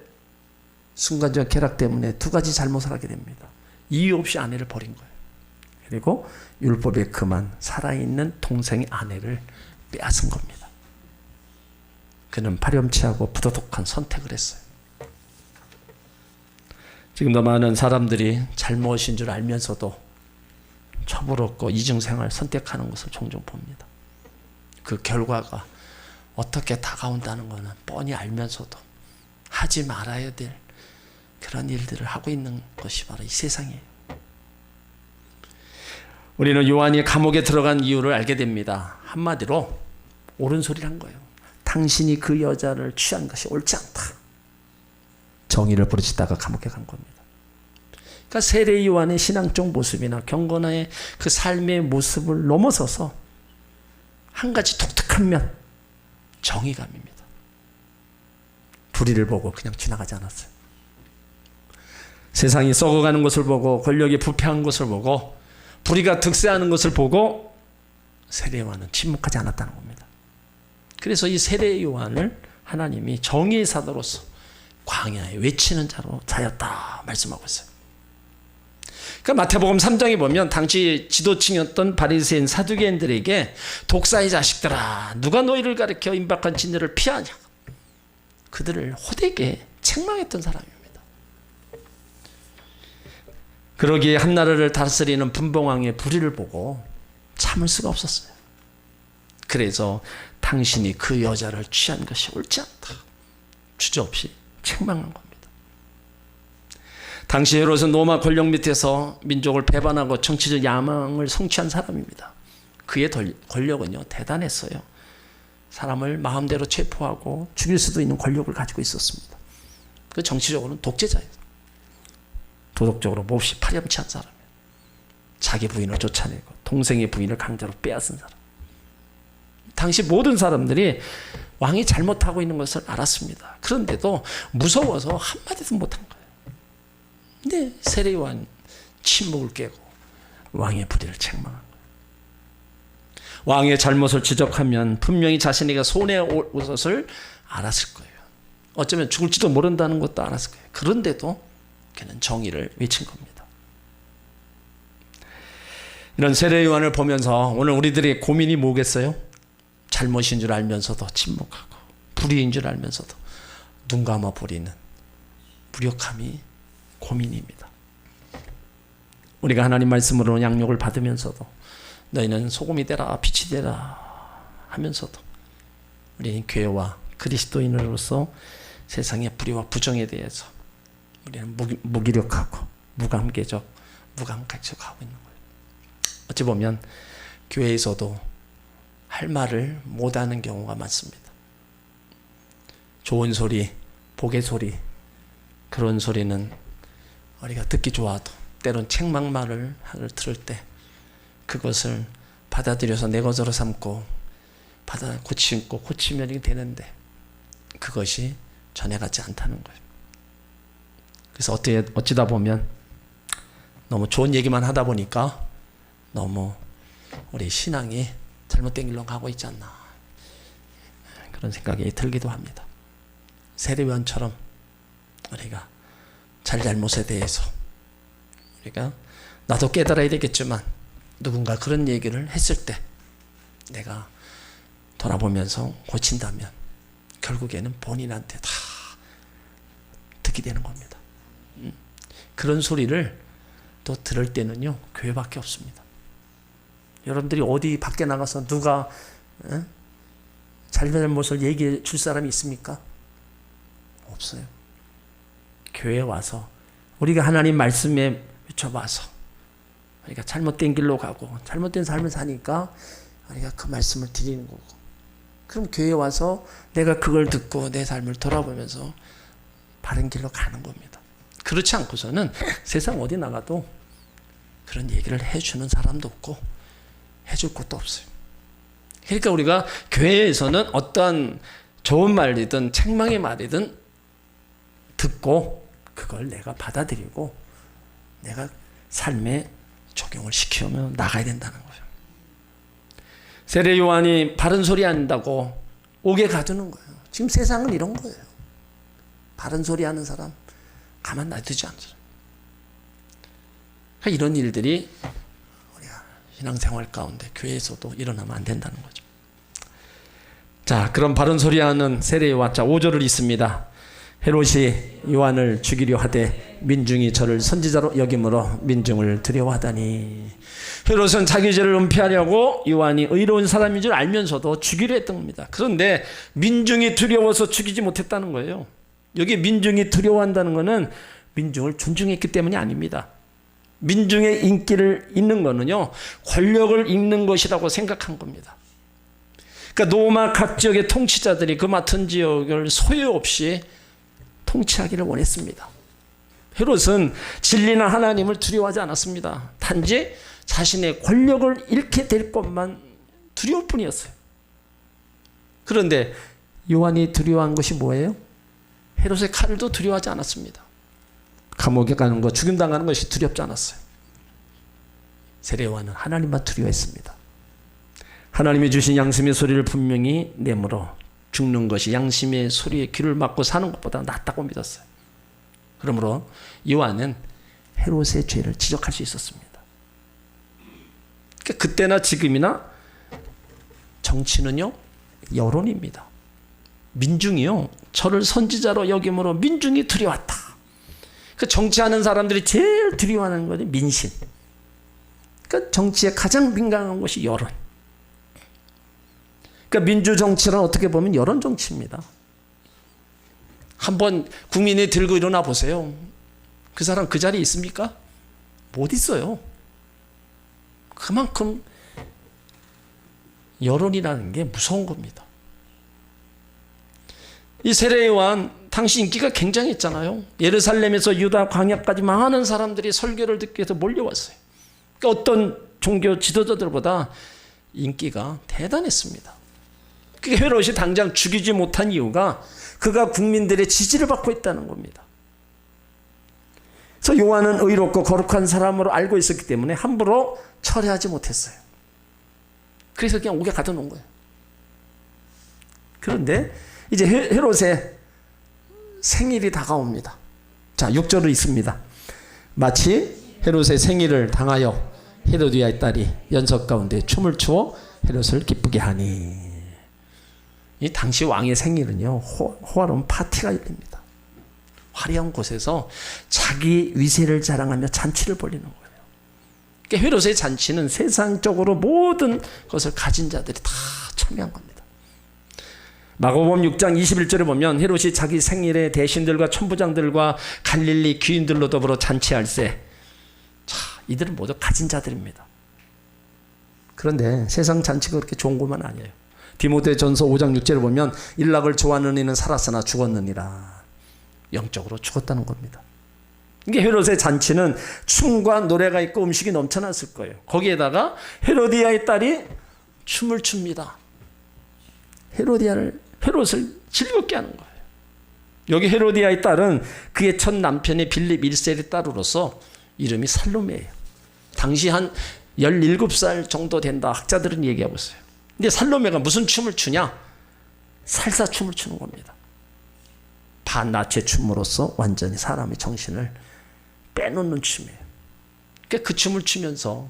순간적 쾌락 때문에 두 가지 잘못을 하게 됩니다. 이유 없이 아내를 버린 거예요. 그리고 율법에 금한 살아있는 동생의 아내를 빼앗은 겁니다. 그는 파렴치하고 부도덕한 선택을 했어요. 지금도 많은 사람들이 잘못인 줄 알면서도 처벌없고 이중생활 선택하는 것을 종종 봅니다. 그 결과가 어떻게 다가온다는 것은 뻔히 알면서도 하지 말아야 될 그런 일들을 하고 있는 것이 바로 이 세상이에요. 우리는 요한이 감옥에 들어간 이유를 알게 됩니다. 한마디로 옳은 소리를 한 거예요. 당신이 그 여자를 취한 것이 옳지 않다. 정의를 부르짖다가 감옥에 간 겁니다. 그러니까 세례 요한의 신앙적 모습이나 경건의 그 삶의 모습을 넘어서서 한 가지 독특한 면, 정의감입니다. 불의를 보고 그냥 지나가지 않았어요. 세상이 썩어가는 것을 보고 권력이 부패한 것을 보고 불의가 득세하는 것을 보고 세례 요한은 침묵하지 않았다는 겁니다. 그래서 이 세례 요한을 하나님이 정의의 사도로서 광야에 외치는 자였다 말씀하고 있어요. 그러니까 마태복음 3장에 보면 당시 지도층이었던 바리새인 사두개인들에게 독사의 자식들아 누가 너희를 가리켜 임박한 진노를 피하냐, 그들을 호되게 책망했던 사람입니다. 그러기에 한나라를 다스리는 분봉왕의 불의를 보고 참을 수가 없었어요. 그래서 당신이 그 여자를 취한 것이 옳지 않다, 주저없이 책망한 겁니다. 당시 헤롯은 로마 권력 밑에서 민족을 배반하고 정치적 야망을 성취한 사람입니다. 그의 권력은요 대단했어요. 사람을 마음대로 체포하고 죽일 수도 있는 권력을 가지고 있었습니다. 그 정치적으로는 독재자예요. 도덕적으로 몹시 파렴치한 사람이에요. 자기 부인을 쫓아내고 동생의 부인을 강제로 빼앗은 사람. 당시 모든 사람들이 왕이 잘못하고 있는 것을 알았습니다. 그런데도 무서워서 한마디도 못한 거예요. 근데 세례 요한 침묵을 깨고 왕의 불의를 책망한 거예요. 왕의 잘못을 지적하면 분명히 자신에게 손해올 것을 알았을 거예요. 어쩌면 죽을지도 모른다는 것도 알았을 거예요. 그런데도 그는 정의를 외친 겁니다. 이런 세례 요한을 보면서 오늘 우리들의 고민이 뭐겠어요? 잘못인 줄 알면서도 침묵하고 불의인 줄 알면서도 눈 감아 버리는 무력함이 고민입니다. 우리가 하나님 말씀으로 양육을 받으면서도 너희는 소금이 되라 빛이 되라 하면서도 우리는 교회와 그리스도인으로서 세상의 불의와 부정에 대해서 우리는 무기력하고 무감개적 하고 있는 거예요. 어찌 보면 교회에서도 할 말을 못하는 경우가 많습니다. 좋은 소리, 복의 소리, 그런 소리는 우리가 듣기 좋아도 때론 책망말을 들을 때 그것을 받아들여서 내 것으로 삼고 고치면 되는데 그것이 전해가지 않다는 거예요. 그래서 어찌다 보면 너무 좋은 얘기만 하다 보니까 너무 우리 신앙이 잘못된 길로 가고 있지 않나, 그런 생각이 들기도 합니다. 세례요한처럼 우리가 잘못에 대해서 우리가 나도 깨달아야 되겠지만 누군가 그런 얘기를 했을 때 내가 돌아보면서 고친다면 결국에는 본인한테 다 듣게 되는 겁니다. 그런 소리를 또 들을 때는요 교회밖에 없습니다. 여러분들이 어디 밖에 나가서 누가 잘못을 얘기해 줄 사람이 있습니까? 없어요. 교회에 와서 우리가 하나님 말씀에 미쳐봐서 우리가 잘못된 길로 가고 잘못된 삶을 사니까 우리가 그 말씀을 드리는 거고, 그럼 교회에 와서 내가 그걸 듣고 내 삶을 돌아보면서 바른 길로 가는 겁니다. 그렇지 않고서는 세상 어디 나가도 그런 얘기를 해주는 사람도 없고 해줄 곳도 없어요. 그러니까 우리가 교회에서는 어떤 좋은 말이든 책망의 말이든 듣고 그걸 내가 받아들이고 내가 삶에 적용을 시키면 나가야 된다는 거예요. 세례 요한이 바른 소리 한다고 옥에 가두는 거예요. 지금 세상은 이런 거예요. 바른 소리 하는 사람 가만 놔두지 않는 사람. 그러니까 이런 일들이 우리가 신앙생활 가운데 교회에서도 일어나면 안 된다는 거죠. 자, 그럼 바른 소리 하는 세례 요한, 5절을 읽습니다. 헤롯이 요한을 죽이려 하되 민중이 저를 선지자로 여김으로 민중을 두려워하다니. 헤롯은 자기 죄를 은폐하려고 요한이 의로운 사람인 줄 알면서도 죽이려 했던 겁니다. 그런데 민중이 두려워서 죽이지 못했다는 거예요. 여기 민중이 두려워한다는 것은 민중을 존중했기 때문이 아닙니다. 민중의 인기를 잇는 거는요, 권력을 잇는 것이라고 생각한 겁니다. 그러니까 로마 각 지역의 통치자들이 그 맡은 지역을 소요 없이 통치하기를 원했습니다. 헤롯은 진리나 하나님을 두려워하지 않았습니다. 단지 자신의 권력을 잃게 될 것만 두려울 뿐이었어요. 그런데 요한이 두려워한 것이 뭐예요? 헤롯의 칼도 두려워하지 않았습니다. 감옥에 가는 것, 죽임당하는 것이 두렵지 않았어요. 세례 요한은 하나님만 두려워했습니다. 하나님이 주신 양심의 소리를 분명히 내물어 죽는 것이 양심의 소리에 귀를 막고 사는 것보다 낫다고 믿었어요. 그러므로 요한은 헤롯의 죄를 지적할 수 있었습니다. 그러니까 그때나 지금이나 정치는요, 여론입니다. 민중이요, 저를 선지자로 여김으로 민중이 두려웠다. 그 정치하는 사람들이 제일 두려워하는 것이 민심. 그러니까 정치에 가장 민감한 것이 여론. 그러니까 민주정치는 어떻게 보면 여론 정치입니다. 한번 국민이 들고 일어나 보세요. 그 사람 그 자리에 있습니까? 못 있어요. 그만큼 여론이라는 게 무서운 겁니다. 이 세례 요한 당시 인기가 굉장했잖아요. 예루살렘에서 유다 광야까지 많은 사람들이 설교를 듣기 위해서 몰려왔어요. 그러니까 어떤 종교 지도자들보다 인기가 대단했습니다. 그게 헤롯이 당장 죽이지 못한 이유가 그가 국민들의 지지를 받고 있다는 겁니다. 그래서 요한은 의롭고 거룩한 사람으로 알고 있었기 때문에 함부로 철회하지 못했어요. 그래서 그냥 옥에 가둬놓은 거예요. 그런데 이제 헤롯의 생일이 다가옵니다. 자, 6절로 있습니다. 마치 헤롯의 생일을 당하여 헤로디아의 딸이 연석 가운데 춤을 추어 헤롯을 기쁘게 하니. 이 당시 왕의 생일은요, 호화로운 파티가 열립니다. 화려한 곳에서 자기 위세를 자랑하며 잔치를 벌이는 거예요. 그러니까 헤롯의 잔치는 세상적으로 모든 것을 가진 자들이 다 참여한 겁니다. 마가복음 6장 21절에 보면 헤롯이 자기 생일에 대신들과 천부장들과 갈릴리 귀인들로 더불어 잔치할세. 자, 이들은 모두 가진 자들입니다. 그런데 세상 잔치가 그렇게 좋은 것만 아니에요. 디모데전서 5장 6절에 보면 일락을 좋아하는 이는 살았으나 죽었느니라. 영적으로 죽었다는 겁니다. 이게 헤롯의 잔치는 춤과 노래가 있고 음식이 넘쳐났을 거예요. 거기에다가 헤로디아의 딸이 춤을 춥니다. 헤롯을 즐겁게 하는 거예요. 여기 헤로디아의 딸은 그의 첫 남편의 빌립 1세의 딸으로서 이름이 살로메예요. 당시 한 17살 정도 된다 학자들은 얘기하고 있어요. 근데 살로메가 무슨 춤을 추냐? 살사 춤을 추는 겁니다. 반나체 춤으로써 완전히 사람의 정신을 빼놓는 춤이에요. 그러니까 그 춤을 추면서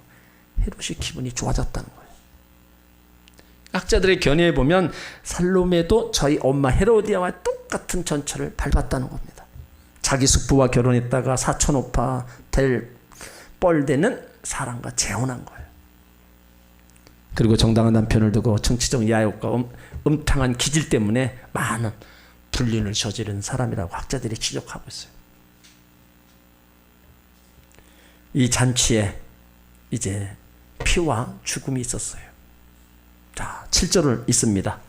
헤롯이 기분이 좋아졌다는 거예요. 학자들의 견해에 보면 살로메도 저희 엄마 헤로디아와 똑같은 전철을 밟았다는 겁니다. 자기 숙부와 결혼했다가 사촌오파 될 뻘되는 사람과 재혼한 거예요. 그리고 정당한 남편을 두고 정치적 야욕과 음탕한 기질 때문에 많은 불륜을 저지른 사람이라고 학자들이 지적하고 있어요. 이 잔치에 이제 피와 죽음이 있었어요. 자, 7절을 있습니다.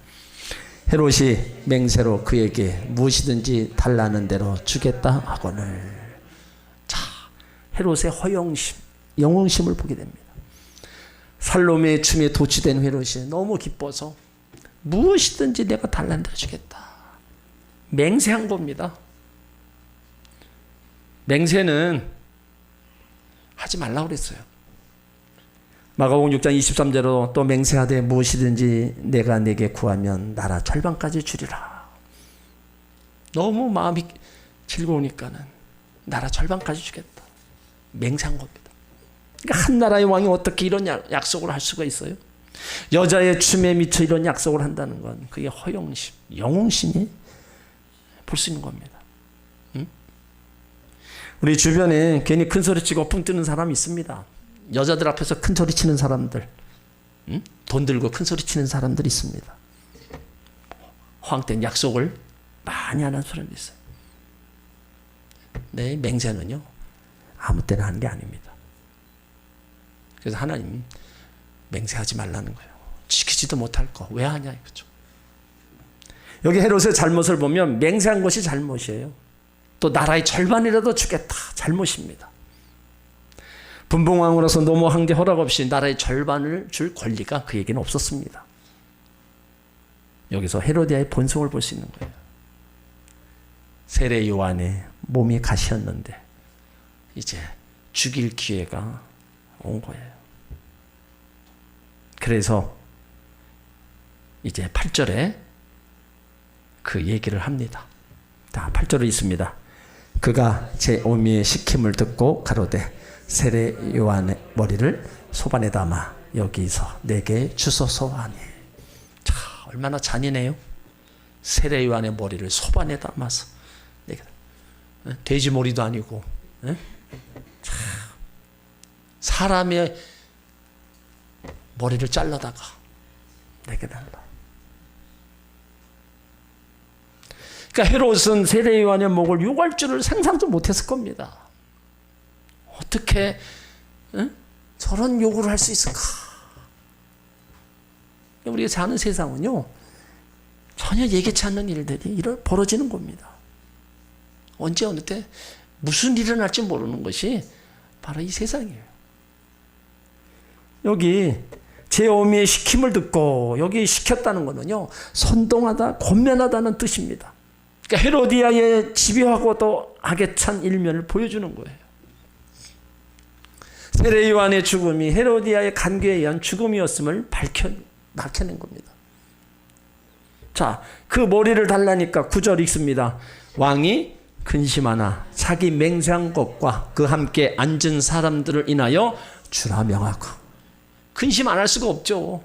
헤롯이 맹세로 그에게 무엇이든지 달라는 대로 주겠다 하거늘. 자, 헤롯의 허영심, 영웅심을 보게 됩니다. 살로메의 춤에 도취된 헤롯이 너무 기뻐서 무엇이든지 내가 달라는 대로 주겠다. 맹세한 겁니다. 맹세는 하지 말라고 그랬어요. 마가복음 6장 23절로 또 맹세하되 무엇이든지 내가 내게 구하면 나라 절반까지 주리라. 너무 마음이 즐거우니까는 나라 절반까지 주겠다. 맹세한 겁니다. 그러니까 한 나라의 왕이 어떻게 이런 약속을 할 수가 있어요? 여자의 춤에 미쳐 이런 약속을 한다는 건 그게 허영심, 영웅심이 볼 수 있는 겁니다. 응? 우리 주변에 괜히 큰 소리 치고 풍 뜨는 사람이 있습니다. 여자들 앞에서 큰 소리 치는 사람들, 응? 돈 들고 큰 소리 치는 사람들이 있습니다. 허황된 약속을 많이 하는 사람이 있어요. 네, 맹세는요 아무 때나 하는 게 아닙니다. 그래서 하나님 맹세하지 말라는 거예요. 지키지도 못할 거 왜 하냐 이거죠. 여기 헤롯의 잘못을 보면 맹세한 것이 잘못이에요. 또 나라의 절반이라도 주겠다 잘못입니다. 분봉왕으로서 노모 황제 허락 없이 나라의 절반을 줄 권리가 그에게는 없었습니다. 여기서 헤로디아의 본성을 볼 수 있는 거예요. 세례 요한의 몸이 가시였는데 이제 죽일 기회가 온 거예요. 그래서 이제 8절에 그 얘기를 합니다. 다 8절에 있습니다. 그가 제 어미의 시킴을 듣고 가로되 세례 요한의 머리를 소반에 담아 여기서 내게 주소서 하니. 자, 얼마나 잔인해요. 세례 요한의 머리를 소반에 담아서 내가 돼지 머리도 아니고 자, 사람의 머리를 잘라다가 내게 달라. 그러니까 헤롯은 세례 요한의 목을 욕할 줄을 상상도 못했을 겁니다. 어떻게 저런 요구를 할 수 있을까? 우리가 사는 세상은요 전혀 예기치 않는 일들이 벌어지는 겁니다. 언제 어느 때 무슨 일이 일어날지 모르는 것이 바로 이 세상이에요. 여기 제 어미의 시킴을 듣고 여기 시켰다는 것은요 선동하다 권면하다는 뜻입니다. 그러니까 헤로디아의 집요하고도 악에 찬 일면을 보여주는 거예요. 세례 요한의 죽음이 헤로디아의 간계에 의한 죽음이었음을 밝혀낸 겁니다. 자, 그 머리를 달라니까 9절 읽습니다. 왕이 근심하나 자기 맹세한 것과 그 함께 앉은 사람들을 인하여 주라 명하고. 근심 안 할 수가 없죠.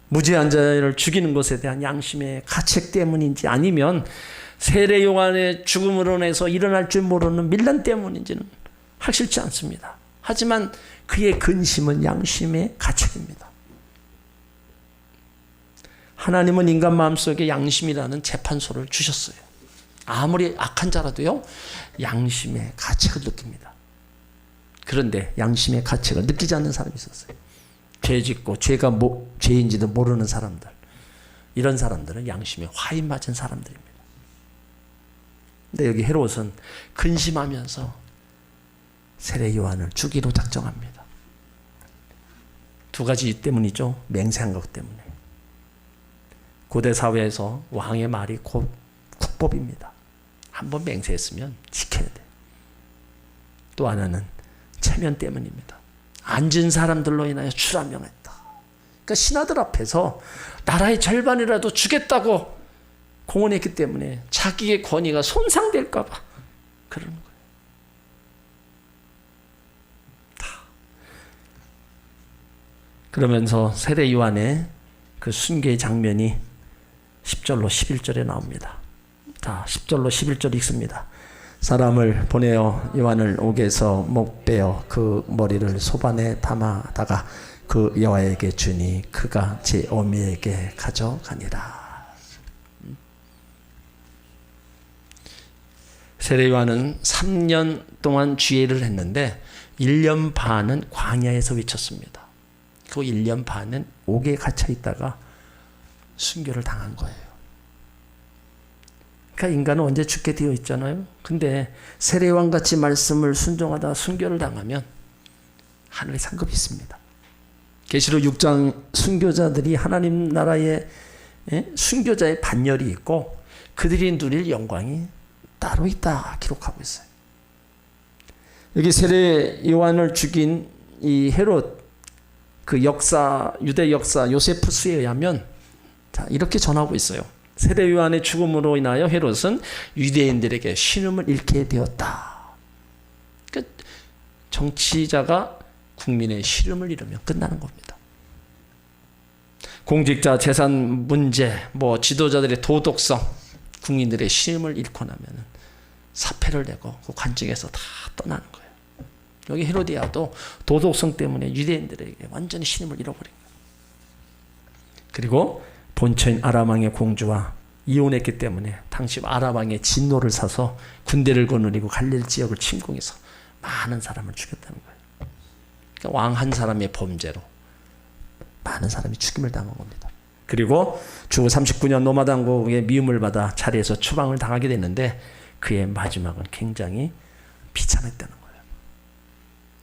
무죄한 자를 죽이는 것에 대한 양심의 가책 때문인지 아니면 세례 요한의 죽음으로 인해서 일어날 줄 모르는 밀란 때문인지는 확실치 않습니다. 하지만 그의 근심은 양심의 가책입니다. 하나님은 인간 마음속에 양심이라는 재판소를 주셨어요. 아무리 악한 자라도요 양심의 가책을 느낍니다. 그런데 양심의 가책을 느끼지 않는 사람이 있었어요. 죄 짓고 죄가 죄인지도 모르는 사람들, 이런 사람들은 양심에 화인 맞은 사람들입니다. 근데 여기 헤롯은 근심하면서 세례 요한을 죽이로 작정합니다. 두 가지 때문이죠. 맹세한 것 때문에. 고대 사회에서 왕의 말이 곧 국법입니다. 한번 맹세했으면 지켜야 돼. 또 하나는 체면 때문입니다. 앉은 사람들로 인하여 주라 명했다. 그러니까 신하들 앞에서 나라의 절반이라도 주겠다고 공언했기 때문에 자기의 권위가 손상될까 봐 그러는 거예요. 그러면서 세례 요한의 그 순교의 장면이 10절로 11절에 나옵니다. 자, 10절로 11절 읽습니다. 사람을 보내어 요한을 옥에서 목 베어 그 머리를 소반에 담아다가 그 여호와에게 주니 그가 제 어미에게 가져가니라. 세례 요한은 3년 동안 주예를 했는데 1년 반은 광야에서 외쳤습니다. 그 1년 반은 옥에 갇혀 있다가 순교를 당한 거예요. 그러니까 인간은 언제 죽게 되어 있잖아요. 근데 세례요한같이 말씀을 순종하다 순교를 당하면 하늘에 상급이 있습니다. 계시록 6장 순교자들이 하나님 나라의 순교자의 반열이 있고 그들이 누릴 영광이 따로 있다 기록하고 있어요. 여기 세례요한을 죽인 이 헤롯 그 역사, 유대 역사 요세푸스에 의하면 자, 이렇게 전하고 있어요. 세례 요한의 죽음으로 인하여 헤롯은 유대인들에게 신음을 잃게 되었다. 그러니까 정치자가 국민의 신음을 잃으면 끝나는 겁니다. 공직자 재산 문제, 지도자들의 도덕성, 국민들의 신음을 잃고 나면 사패를 내고 그 관직에서 다 떠나는 거예요. 여기 헤로디아도 도덕성 때문에 유대인들에게 완전히 신임을 잃어버린 거예요. 그리고 본처인 아람 왕의 공주와 이혼했기 때문에 당시 아람 왕의 진노를 사서 군대를 거느리고 갈릴리 지역을 침공해서 많은 사람을 죽였다는 거예요. 그러니까 왕 한 사람의 범죄로 많은 사람이 죽임을 당한 겁니다. 그리고 주 39년 로마 당국의 미움을 받아 자리에서 추방을 당하게 됐는데 그의 마지막은 굉장히 비참했다는 거예요.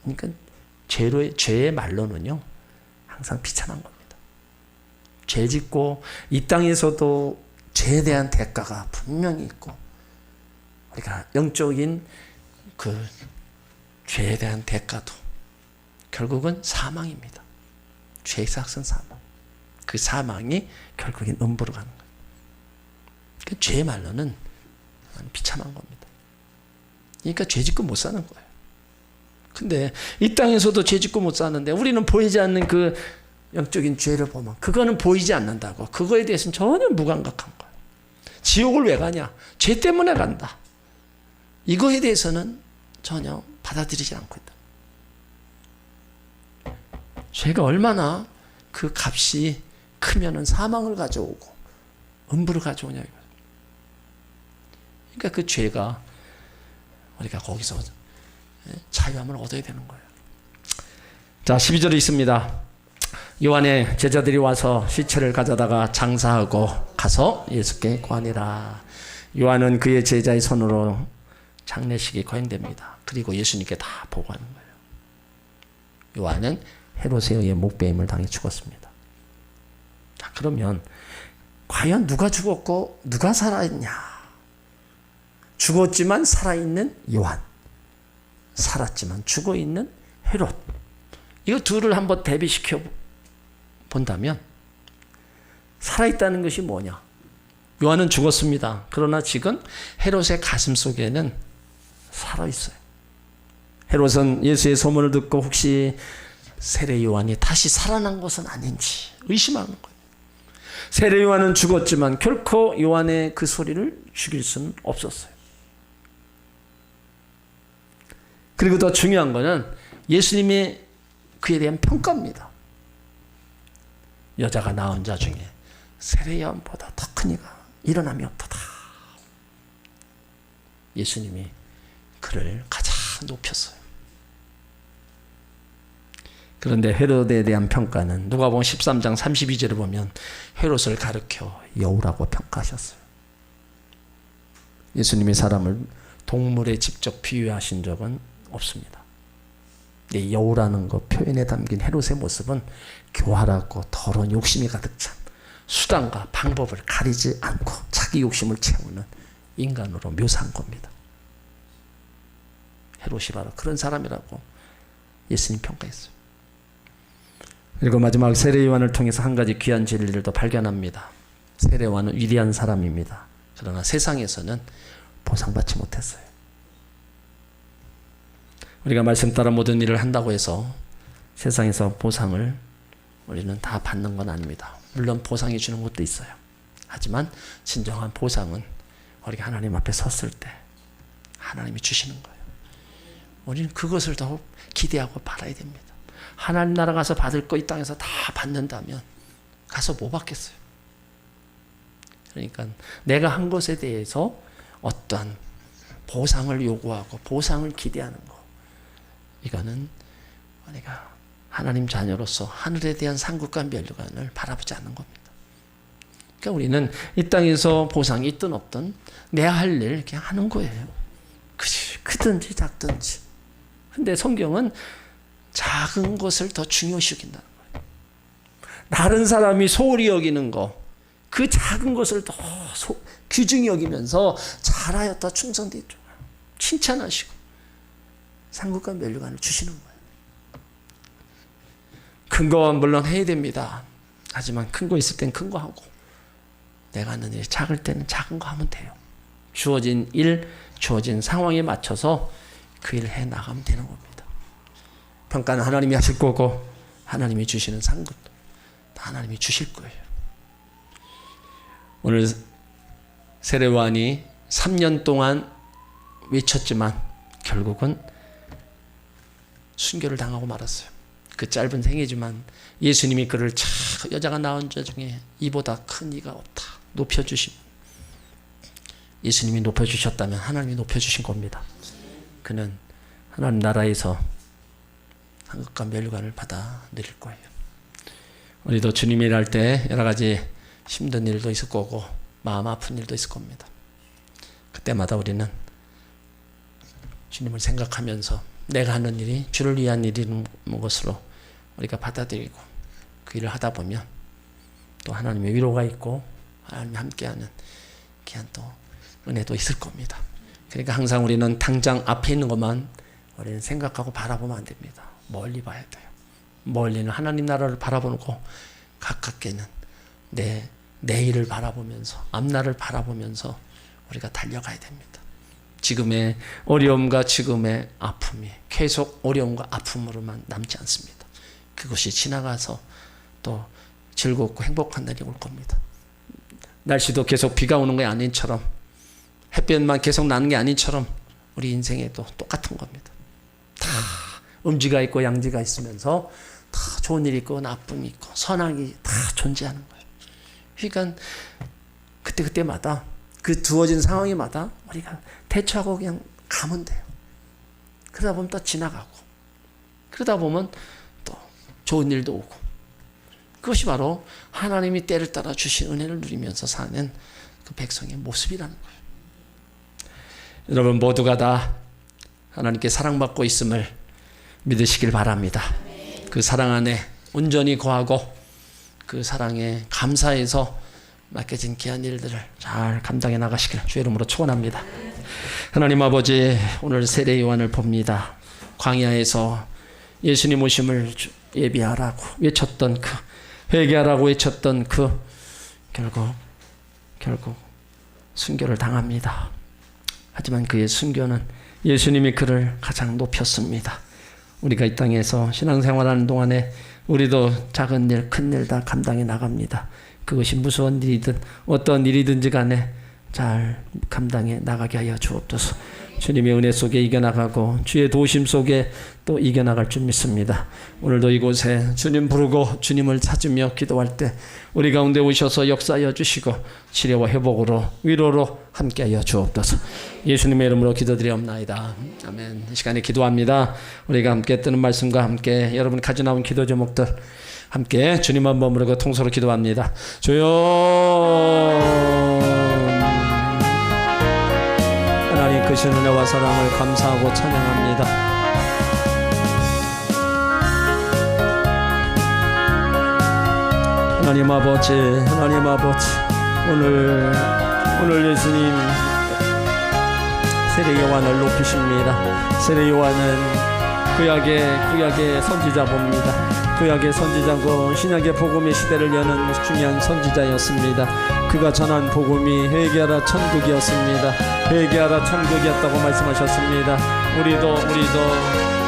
그러니까 죄의 말로는요 항상 비참한 겁니다. 죄 짓고 이 땅에서도 죄에 대한 대가가 분명히 있고 우리가 영적인 그 죄에 대한 대가도 결국은 사망입니다. 죄의 삭은 사망. 그 사망이 결국엔 음부로 가는 거예요. 그 죄의 말로는 비참한 겁니다. 그러니까 죄 짓고 못 사는 거예요. 근데 이 땅에서도 죄 짓고 못 사는데 우리는 보이지 않는 그 영적인 죄를 보면 그거는 보이지 않는다고 그거에 대해서는 전혀 무감각한 거예요. 지옥을 왜 가냐? 죄 때문에 간다. 이거에 대해서는 전혀 받아들이지 않고 있다. 죄가 얼마나 그 값이 크면은 사망을 가져오고 음부를 가져오냐 이거예요. 그러니까 그 죄가 우리가 거기서 자유함을 얻어야 되는 거예요. 자, 12절에 있습니다. 요한의 제자들이 와서 시체를 가져다가 장사하고 가서 예수께 관이라. 요한은 그의 제자의 손으로 장례식이 거행됩니다. 그리고 예수님께 다 보고하는 거예요. 요한은 헤롯에 의해 목배임을 당해 죽었습니다. 자, 그러면 과연 누가 죽었고 누가 살아있냐? 죽었지만 살아있는 요한, 살았지만 죽어있는 헤롯. 이거 둘을 한번 대비시켜 본다면 살아있다는 것이 뭐냐? 요한은 죽었습니다. 그러나 지금 헤롯의 가슴 속에는 살아있어요. 헤롯은 예수의 소문을 듣고 혹시 세례 요한이 다시 살아난 것은 아닌지 의심하는 거예요. 세례 요한은 죽었지만 결코 요한의 그 소리를 죽일 수는 없었어요. 그리고 더 중요한 것은 예수님이 그에 대한 평가입니다. 여자가 낳은 자 중에 세례 요한보다 더 큰 이가 일어남이 없도다. 예수님이 그를 가장 높였어요. 그런데 헤롯에 대한 평가는 누가복음 13장 32절을 보면 헤롯을 가르켜 여우라고 평가하셨어요. 예수님이 사람을 동물에 직접 비유하신 적은 없습니다. 이 여우라는 것 표현에 담긴 헤롯의 모습은 교활하고 더러운 욕심이 가득 찬 수단과 방법을 가리지 않고 자기 욕심을 채우는 인간으로 묘사한 겁니다. 헤롯이 바로 그런 사람이라고 예수님 평가했어요. 그리고 마지막 세례 요한을 통해서 한 가지 귀한 진리를 더 발견합니다. 세례 요한은 위대한 사람입니다. 그러나 세상에서는 보상받지 못했어요. 우리가 말씀 따라 모든 일을 한다고 해서 세상에서 보상을 우리는 다 받는 건 아닙니다. 물론 보상해 주는 것도 있어요. 하지만 진정한 보상은 우리가 하나님 앞에 섰을 때 하나님이 주시는 거예요. 우리는 그것을 더 기대하고 바라야 됩니다. 하나님 나라 가서 받을 거 이 땅에서 다 받는다면 가서 뭐 받겠어요? 그러니까 내가 한 것에 대해서 어떠한 보상을 요구하고 보상을 기대하는 거, 이거는 우리가 하나님 자녀로서 하늘에 대한 상급과 면류관을 바라보지 않는 겁니다. 그러니까 우리는 이 땅에서 보상이 있든 없든 내 할 일 그냥 하는 거예요. 크든지 작든지. 근데 성경은 작은 것을 더 중요시 여긴다는 거예요. 다른 사람이 소홀히 여기는 거, 그 작은 것을 더 귀중히 여기면서 잘하였다 충성되었다 칭찬하시고 상급과 면류관을 주시는 거예요. 큰 거 물론 해야 됩니다. 하지만 큰 거 있을 땐 큰 거 하고 내가 하는 일이 작을 때는 작은 거 하면 돼요. 주어진 일, 주어진 상황에 맞춰서 그 일을 해 나가면 되는 겁니다. 평가는 하나님이 하실 거고 하나님이 주시는 상급도 하나님이 주실 거예요. 오늘 세례 요한이 3년 동안 외쳤지만 결국은 순교를 당하고 말았어요. 그 짧은 생애지만 예수님이 그를 여자가 낳은 자 중에 이보다 큰 이가 없다 높여주시고 예수님이 높여주셨다면 하나님이 높여주신 겁니다. 그는 하나님 나라에서 상급과 멸관을 받아 누릴 거예요. 우리도 주님이 일할 때 여러 가지 힘든 일도 있을 거고 마음 아픈 일도 있을 겁니다. 그때마다 우리는 주님을 생각하면서 내가 하는 일이 주를 위한 일인 것으로 우리가 받아들이고 그 일을 하다 보면 또 하나님의 위로가 있고 하나님이 함께하는 귀한 또 은혜도 있을 겁니다. 그러니까 항상 우리는 당장 앞에 있는 것만 우리는 생각하고 바라보면 안 됩니다. 멀리 봐야 돼요. 멀리는 하나님 나라를 바라보고 가깝게는 내 내일을 바라보면서 앞날을 바라보면서 우리가 달려가야 됩니다. 지금의 어려움과 지금의 아픔이 계속 어려움과 아픔으로만 남지 않습니다. 그것이 지나가서 또 즐겁고 행복한 날이 올 겁니다. 날씨도 계속 비가 오는 게 아닌처럼 햇볕만 계속 나는 게 아닌처럼 우리 인생에도 똑같은 겁니다. 다 음지가 있고 양지가 있으면서 다 좋은 일이 있고 나쁨이 있고 선악이 다 존재하는 거예요. 그러니까 그때마다 그 두어진 상황마다 우리가 대처하고 그냥 가면 돼요. 그러다 보면 또 지나가고 그러다 보면 또 좋은 일도 오고 그것이 바로 하나님이 때를 따라 주신 은혜를 누리면서 사는 그 백성의 모습이라는 거예요. 여러분 모두가 다 하나님께 사랑받고 있음을 믿으시길 바랍니다. 그 사랑 안에 온전히 거하고 그 사랑에 감사해서 맡겨진 귀한 일들을 잘 감당해 나가시길 주의 이름으로 축원합니다. 하나님 아버지, 오늘 세례 요한을 봅니다. 광야에서 예수님 오심을 예비하라고 외쳤던 그 회개하라고 외쳤던 그 결국 순교를 당합니다. 하지만 그의 순교는 예수님이 그를 가장 높였습니다. 우리가 이 땅에서 신앙생활하는 동안에 우리도 작은 일, 큰 일 다 감당해 나갑니다. 그것이 무서운 일이든 어떤 일이든지 간에 잘 감당해 나가게 하여 주옵소서. 주님의 은혜 속에 이겨나가고 주의 도우심 속에 또 이겨나갈 줄 믿습니다. 오늘도 이곳에 주님 부르고 주님을 찾으며 기도할 때 우리 가운데 오셔서 역사하여 주시고 치료와 회복으로 위로로 함께하여 주옵소서. 예수님의 이름으로 기도드리옵나이다. 아멘. 이 시간에 기도합니다. 우리가 함께 뜨는 말씀과 함께 여러분 가져 나온 기도 제목들 함께 주님 한번 부르고 통서로 기도합니다. 주여, 하나님 크신 은혜와 사랑을 감사하고 찬양합니다. 하나님 아버지, 하나님 아버지, 오늘 예수님 세례 요한을 높이십니다. 세례 요한은 구약의 선지자봅니다. 구약의 선지자고 신약의 복음의 시대를 여는 중요한 선지자였습니다. 그가 전한 복음이 회개하라 천국이었습니다. 회개하라 천국이었다고 말씀하셨습니다. 우리도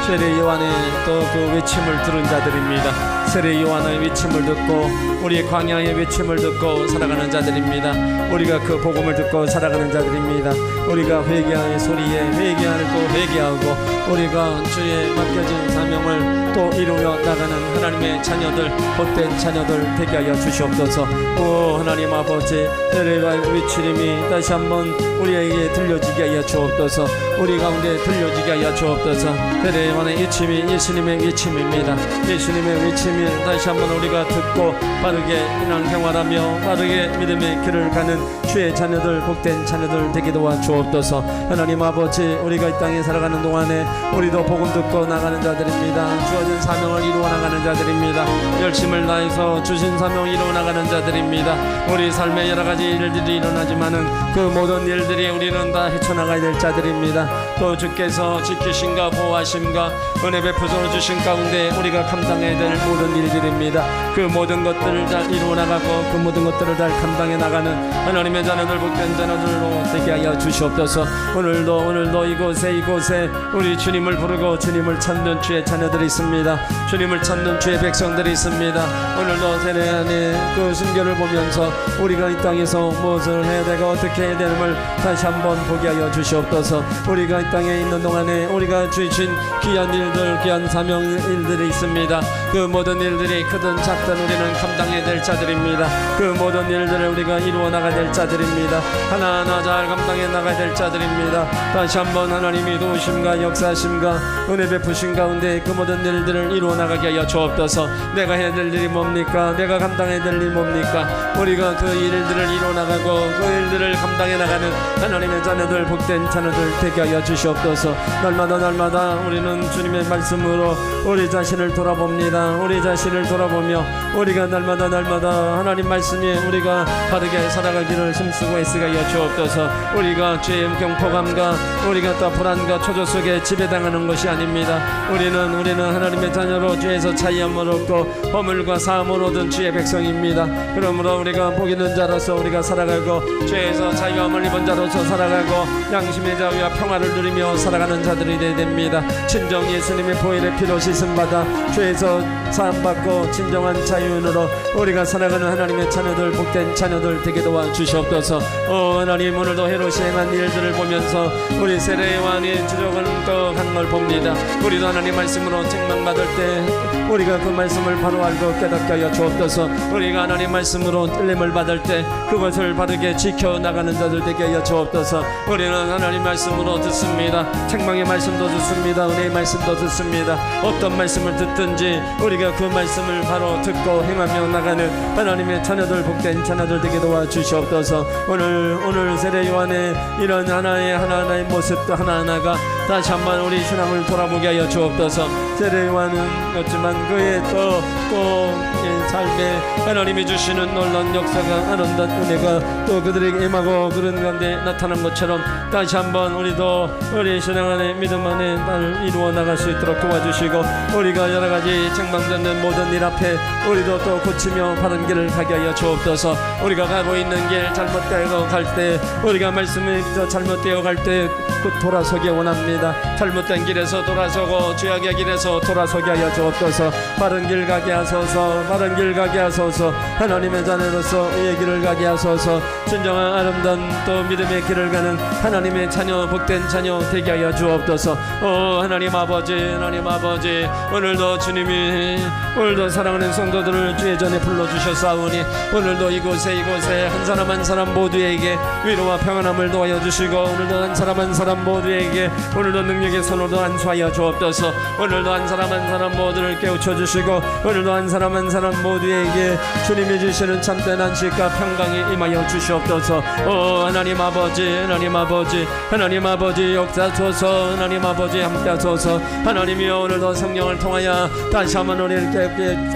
세례 요한의 또 그 외침을 들은 자들입니다. 세례 요한의 외침을 듣고 우리의 광야의 외침을 듣고 살아가는 자들입니다. 우리가 그 복음을 듣고 살아가는 자들입니다. 우리가 회개의 소리에 회개하는 또 회개하고 우리가 주의 맡겨진 사명을 또 이루며 나가는 하나님의 자녀들, 복된 자녀들 되게 하여 주시옵소서. 오 하나님 아버지, 세례와의 외침이 다시 한번 우리에게 들려지게 하여 주옵소서. 우리 가운데 들려지게 하여 주옵소서. 세례 요한의 외침이 예수님의 외침입니다. 예수님의 외침이 다시 한번 우리가 듣고 바르게 신앙생활하며 바르게 믿음의 길을 가는 주의 자녀들, 복된 자녀들 되게 도와 주옵소서. 하나님 아버지, 우리가 이 땅에 살아가는 동안에 우리도 복음 듣고 나가는 자들입니다. 주어진 사명을 이루어 나가는 자들입니다. 열심을 다해서 주신 사명을 이루어 나가는 자들입니다. 우리 삶에 여러 가지 일들이 일어나지만은 그 모든 일들이 우리는 다 헤쳐나가야 될 자들입니다. 또 주께서 지키심과 보호하심과 은혜 베푸서 주신 가운데 우리가 감당해야 될 모든 일들입니다. 그 모든 것들을 잘 이루어 나가고 그 모든 것들을 잘 감당해 나가는 하나님의 자녀들, 복된 자녀들로 되게 하여 주시옵소서. 오늘도 이곳에 우리 주님을 부르고 주님을 찾는 주의 자녀들이 있습니다. 주님을 찾는 주의 백성들이 있습니다. 오늘도 세례 안에 그 순교를 보면서 우리가 이 땅에서 무엇을 해야 되고 어떻게 해야 되는을 다시 한번 보게 하여 주시옵소서. 우리가 이 땅에 있는 동안에 우리가 주신 귀한 귀한 일들, 귀한 사명 일들이 있습니다. 그 모든 일들이 크든 작든 우리는 감당해야 될 자들입니다. 그 모든 일들을 우리가 이루어 나가야 될 자들입니다. 하나하나 잘 감당해 나가야 될 자들입니다. 다시 한번 하나님이 도우심과 역사하심과 은혜 베푸신 가운데 그 모든 일들을 이루어 나가게 하여 주옵소서. 내가 해야 될 일이 뭡니까? 내가 감당해야 될 일이 뭡니까? 우리가 그 일들을 이루어 나가고 그 일들을 감당해 나가는 하나님의 자녀들, 복된 자녀들 되게 하여 주시옵소서. 날마다 우리는 주님의 말씀으로 우리 자신을 돌아봅니다. 우리 자신을 돌아보며 우리가 날마다 하나님 말씀에 우리가 바르게 살아가기를 힘쓰고 애쓰게 하여 주옵소서. 우리가 죄의 경포감과 우리가 또 불안과 초조 속에 지배당하는 것이 아닙니다. 우리는 하나님의 자녀로 죄에서 자유함을 얻고 허물과 사함을 얻은 주의 백성입니다. 그러므로 우리가 복 있는 자로서 우리가 살아가고 죄에서 자유함을 입은 자로서 살아가고 양심의 자유와 평화를 누리며 살아가는 자들이 되어야 됩니다. 진정 예수님의 보혈의 피로 씻음받아 죄에서 사함받고 진정한 자유인으로 우리가 살아가는 하나님의 자녀들, 복된 자녀들 되게 도와주시옵소서. 하나님, 오늘도 헤롯이 행한 일들을 보면서 우리 세례요한의 지적을 한 걸 봅니다. 우리도 하나님 말씀으로 책망받을 때 우리가 그 말씀을 바로 알고 깨닫게 하여 주옵소서. 우리가 하나님 말씀으로 틀림을 받을 때 그것을 바르게 지켜나가는 자들 되게 하여 주옵소서. 우리는 하나님 말씀으로 듣습니다. 책망의 말씀도 듣습니다. 은혜의 말씀도 듣습니다. 어떤 말씀을 듣든지 우리가 그 말씀을 바로 듣고 행하며 나가는 하나님의 자녀들, 복된 자녀들 되게 도와주시옵소서. 오늘 세례 요한의 이런 하나하나의 모습도 하나하나가 다시 한번 우리 신앙을 돌아보게 하여 주옵소서. 세례 요한은 그의 또 삶에 하나님이 주시는 놀라운 역사가, 아름다운 은혜가 또 그들에게 임하고 그런 가운데 나타난 것처럼 다시 한번 우리도 우리 신앙 안에 믿음 안에 나를 이루어 나갈 수 있도록 도와주시고, 우리가 여러 가지 책망받는 모든 일 앞에 우리도 또 고치며 바른 길을 가게 하여 주옵소서. 우리가 가고 있는 길 잘못되어 갈 때, 우리가 말씀이 잘못되어 갈 때 곧 돌아서기 원합니다. 잘못된 길에서 돌아서고 죄악의 길에서 돌아서게 하여 주옵소서. 바른 길 가게 하소서. 바른 길 가게 하소서. 하나님의 자녀로서 의의 길을 가게 하소서. 진정한 아름다운 또 믿음의 길을 가는 하나님의 자녀, 복된 자녀 되게 하여 주옵소서. 하나님 아버지, 하나님 아버지, 오늘도 주님이 오늘도 사랑하는 성도들을 주의 전에 불러주셨사오니 오늘도 이곳에 한 사람 한 사람 모두에게 위로와 평안함을 도와여 주시고, 오늘도 한 사람 한 사람 모두에게 오늘도 능력의 손으로 안수하여 주옵소서. 오늘도 한 사람 모두를 깨우쳐 주시고, 오늘도 한 사람 모두에게 주님이 주시는 참된 안식과 평강이 임하여 주시옵소서. 하나님 아버지, 하나님 아버지, 하나님 아버지 역사소서. 하나님 아버지 함께하소서. 하나님이여, 오늘도 성령을 통하여 다시 한번 우리를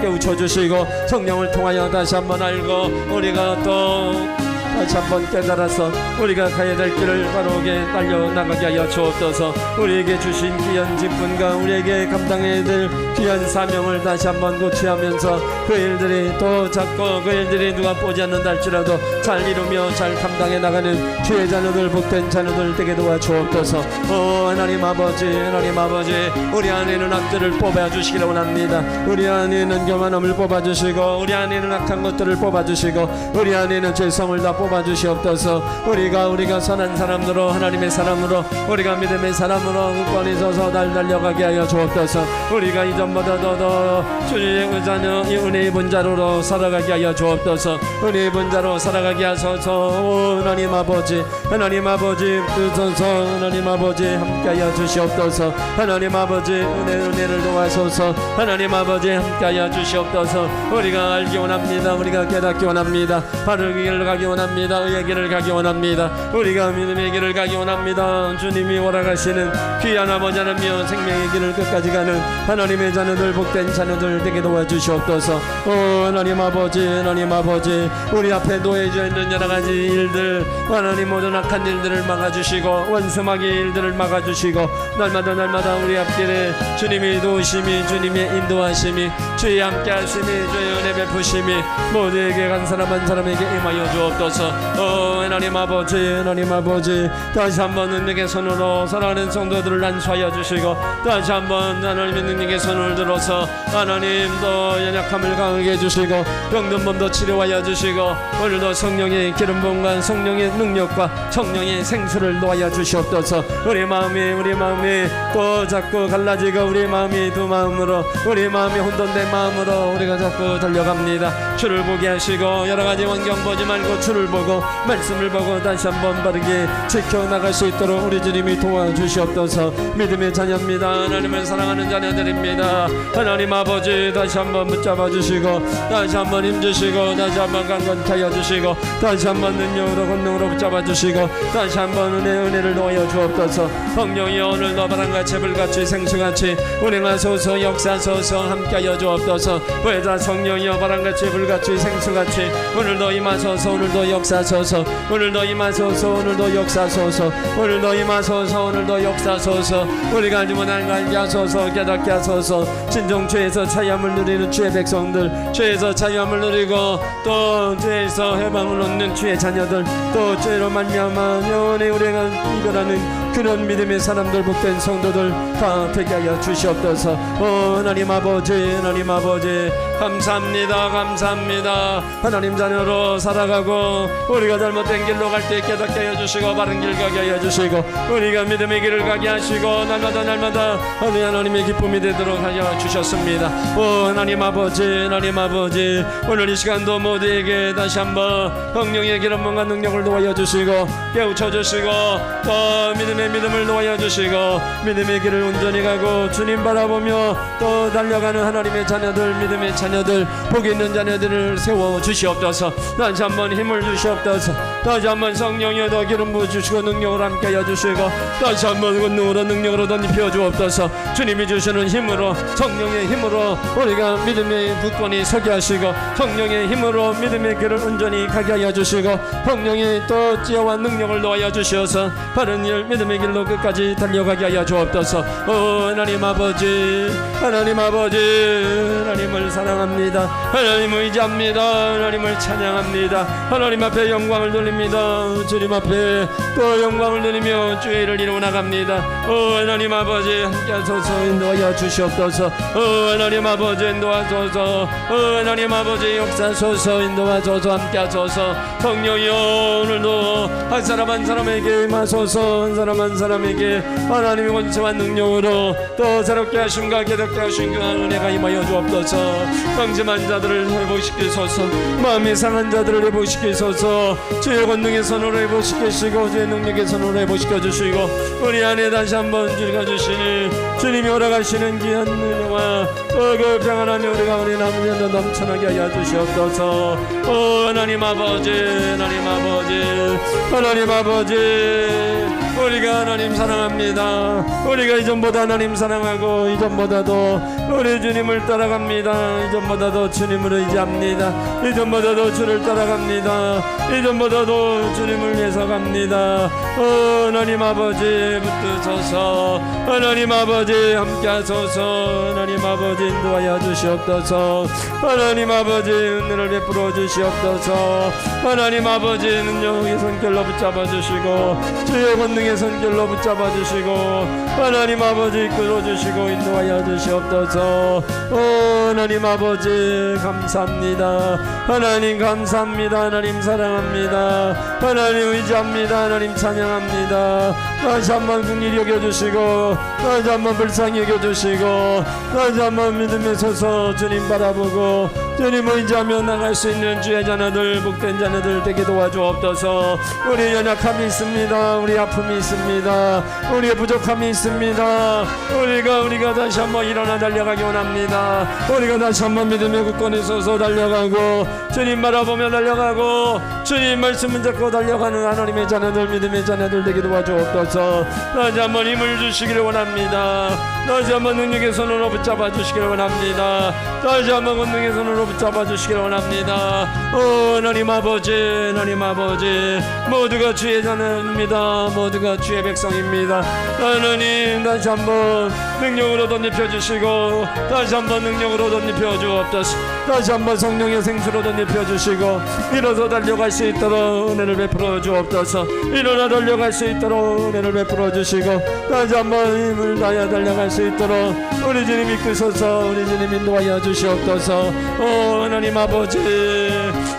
깨우쳐 주시고, 성령을 통하여 다시 한번 알고 우리가 또 다시 한번 깨달아서 우리가 가야 될 길을 바로게 달려나가게 하여 주옵소서. 우리에게 주신 귀한 직분과 우리에게 감당해야 될 귀한 사명을 다시 한번 고취하면서 그 일들이 또 작고 그 일들이 누가 보지 않는다 할지라도 잘 이루며 잘 감당해 나가는 주의 자녀들, 복된 자녀들 되게 도와주옵소서. 하나님 아버지, 하나님 아버지, 우리 안에는 악들을 뽑아주시기를 원합니다. 우리 안에는 교만함을 뽑아주시고, 우리 안에는 악한 것들을 뽑아주시고, 우리 안에는 죄성을 다 뽑아주시옵소서. 우리가 선한 사람으로, 하나님의 사람으로, 우리가 믿음의 사람으로 굳건히 서서 달려가게 하여 주옵소서. 우리가 이전보다 더 주님의 의자녀, 이 은혜의 분자로 살아가게 하여 주옵소서. 은혜의 분자로 살아가게 하소서. 하나님 아버지, 하나님 아버지 주소서. 하나님 아버지 함께하여 주시옵소서. 하나님 아버지 은혜를 도와소서. 하나님 아버지 함께하여 주시옵소서. 우리가 알기 원합니다. 우리가 깨닫기 원합니다. 바른 길을 가기 원합니다. 의의 길을 가기 원합니다. 우리가 믿음의 길을 가기 원합니다. 주님이 오라가시는 귀한 아버지 하나님이여, 생명의 길을 끝까지 가는 하나님의 자녀들, 복된 자녀들 되게 도와주시옵소서. 하나님 아버지, 하나님 아버지, 우리 앞에 놓여져 있는 여러 가지 일들, 하나님 모든 악한 일들을 막아주시고 원수마귀의 일들을 막아주시고, 날마다 우리 앞길에 주님이 도우심이, 주님의 인도하심이, 주의 함께하심이, 주의 은혜 베푸심이 모두에게 한 사람 한 사람에게 임하여 주옵소서. 주시옵소서. 하나님 아버지 다시 한번 능력의 손으로 사랑하는 성도들을 안수하여 주시고, 다시 한번 하나님의 능력의 손을 들어서 하나님 또 연약함을 강하게 해주시고, 병든 몸도 치료하여 주시고, 오늘도 성령의 기름 부음과 성령의 능력과 성령의 생수를 놓아여 주시옵소서. 우리 마음이 또 자꾸 갈라지고, 우리 마음이 두 마음으로, 우리 마음이 혼돈된 마음으로 우리가 자꾸 달려갑니다. 주를 보게 하시고, 여러가지 환경 보지 말고 주를 보고 말씀을 보고 다시 한번 바르게 지켜나갈 수 있도록 우리 주님이 도와주시옵소서. 믿음의 자녀입니다. 하나님을 사랑하는 자녀들입니다. 하나님 아버지 다시 한번 붙잡아 주시고, 다시 한번 힘주시고, 다시 한번 강건케 하여 주시고, 다시 한번 능력으로 권능으로 붙잡아 주시고, 다시 한번 은혜를 놓아여 주옵소서. 성령이 오늘도 바람같이 불같이 생수같이 운행하소서, 역사소서, 함께하여 주옵소서. 보혜자 성령이여 바람같이 불같이 생수같이 오늘도 임하소서, 오늘도 역사소서, 오늘도 임하소서, 오늘도 역사소서, 오늘도 임하소서, 오늘도 역사소서. 우리가 알지 못한 걸 알게 하소서, 깨닫게 하소서. 진정 죄에서 자유함을 누리는 주의 백성들, 죄에서 자유함을 누리고 또 죄에서 해방을 얻는 주의 자녀들, 또 죄로 말미암아 영원히 우리가 이별하는 그런 믿음의 사람들, 복된 성도들 다 되게 하여 주시옵소서. 하나님 아버지 감사합니다. 하나님 자녀로 살아가고 우리가 잘못된 길로 갈 때 깨닫게 하여 주시고, 바른 길 가게 하여 주시고, 우리가 믿음의 길을 가게 하시고, 날마다 하나님의 기쁨이 되도록 하여 주셨습니다. 하나님 아버지 오늘 이 시간도 모두에게 다시 한번 성령의 기름과 능력을 도와여 주시고, 깨우쳐 주시고, 또 믿음을 놓아여 주시고, 믿음의 길을 온전히 가고 주님 바라보며 또 달려가는 하나님의 자녀들, 믿음의 자녀들, 복이 있는 자녀들을 세워 주시옵소서. 다시 한번 힘을 주시옵소서. 다시 한번 성령이 더 기름 부어 주시고 능력을 함께 하여 주시고, 다시 한번 능력으로 덧입혀 주옵소서. 주님이 주시는 힘으로, 성령의 힘으로 우리가 믿음의 굳건히 서게 하시고, 성령의 힘으로 믿음의 길을 온전히 가게 하여 주시고, 성령의 또 지혜와 능력을 놓아여 주셔서 바른 일, 믿음의 길로 끝까지 달려가게 하여 주옵소서. 하나님 아버지 하나님을 사랑합니다. 하나님을 의지합니다. 하나님을 찬양합니다. 하나님 앞에 영광을 돌립니다. 주님 앞에 또 영광을 돌리며 주의 일을 이루어 나갑니다. 하나님 아버지 함께 하소서, 인도하여 주시옵소서. 하나님 아버지 인도하소서. 하나님 아버지 역사소서, 인도하소서, 함께 하소서. 성령이여 오늘도 한 사람 한 사람에게 임하소서. 한 사람 한 사람에게 하나님의 권세와 능력으로 또 새롭게 하심과 깨닫게 하신 그 은혜가 임하여 주옵소서. 방심한 자들을 회복시키소서. 마음이 상한 자들을 회복시키소서. 주의 권능의 손으로 회복시키시고, 주의 능력의 손으로 회복시켜 주시고, 우리 안에 다시 한번 주가 주시니 주님이 허락하시는 귀한 은혜와 그 평안함이 우리가 우리 남은 년도 넘쳐나게 하여 주시옵소서. 하나님 아버지 우리가 하나님 사랑합니다. 우리가 이전보다 하나님 사랑하고, 이전보다도 우리 주님을 따라갑니다. 이전보다도 주님을 의지합니다. 이전보다도 주를 따라갑니다. 이전보다도 주님을 위해서 갑니다. 하나님 아버지 붙드소서. 하나님 아버지 함께하소서. 하나님 아버지 인도하여 주시옵소서. 하나님 아버지 은혜를 베풀어 주시옵소서. 하나님 아버지 능력의 손길로 붙잡아 주시고, 주의 권능의 손길로 붙잡아 주시고, 하나님 아버지 이끌어 주시고 인도하여 주시옵소서. 하나님 아버지 감사합니다. 하나님 감사합니다. 하나님 사랑합니다. 하나님 의지합니다. 하나님 찬양합니다. 다시 한번 긍휼히 여겨주시고, 다시 한번 불쌍히 여겨주시고, 다시 한번 믿음에 서서 주님 바라보고 주님 의지하며 나갈 수 있는 주의 자녀들, 복된 자녀들 되게 도와주옵소서. 우리 연약함이 있습니다. 우리 아픔이 있습니다. 우리의 부족함이 있습니다. 우리가 다시 한번 일어나 달려가기 원합니다. 우리가 다시 한번 믿음의 굳건히 서서 달려가고, 주님 바라보며 달려가고, 주님 말씀을 잡고 달려가는 하나님의 자녀들, 믿음의 자녀들 되게 도와주옵소서. 다시 한번 힘을 주시기를 원합니다. 다시 한번 능력의 손으로 붙잡아 주시기를 원합니다. 다시 한번 권능의 손으로 붙잡아 주시기를 원합니다. 하나님 아버지 모두가 주의 자녀입니다. 모두가 주의 백성입니다. 하나님 다시 한번 능력으로 덧입혀주시고 다시 한번 능력으로 덧입혀주옵소서. 다시 한번 성령의 생수로 덧입혀주시고 일어서 달려갈 수 있도록 은혜를 베풀어 주옵소서. 일어나 달려갈 수 있도록 은혜를 베풀어 주시고 다시 한번 힘을 다하여 달려갈 수 있도록 우리 주님 이끄소서. 우리 주님 인도하여 주시옵소서. 오 하나님 아버지,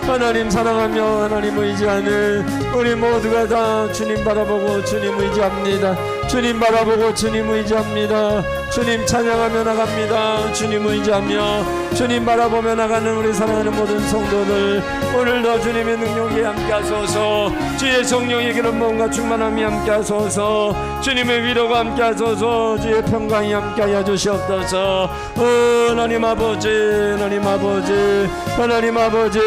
하나님 사랑하며 하나님 의지하는 우리 모두가 다 주님 바라보고 주님 의지합니다. 주님 바라보고 주님 의지합니다. 주님 찬양하며 나갑니다. 주님 의지하며 주님 바라보며 나가는 우리 사랑하는 모든 성도들, 오늘도 주님의 능력이 함께하소서. 주의 성령의 그런 마음과 충만함이 함께하소서. 주님의 위로가 함께하소서. 주의 평강이 함께하여 주시옵소서. 하나님 아버지, 하나님 아버지, 하나님 아버지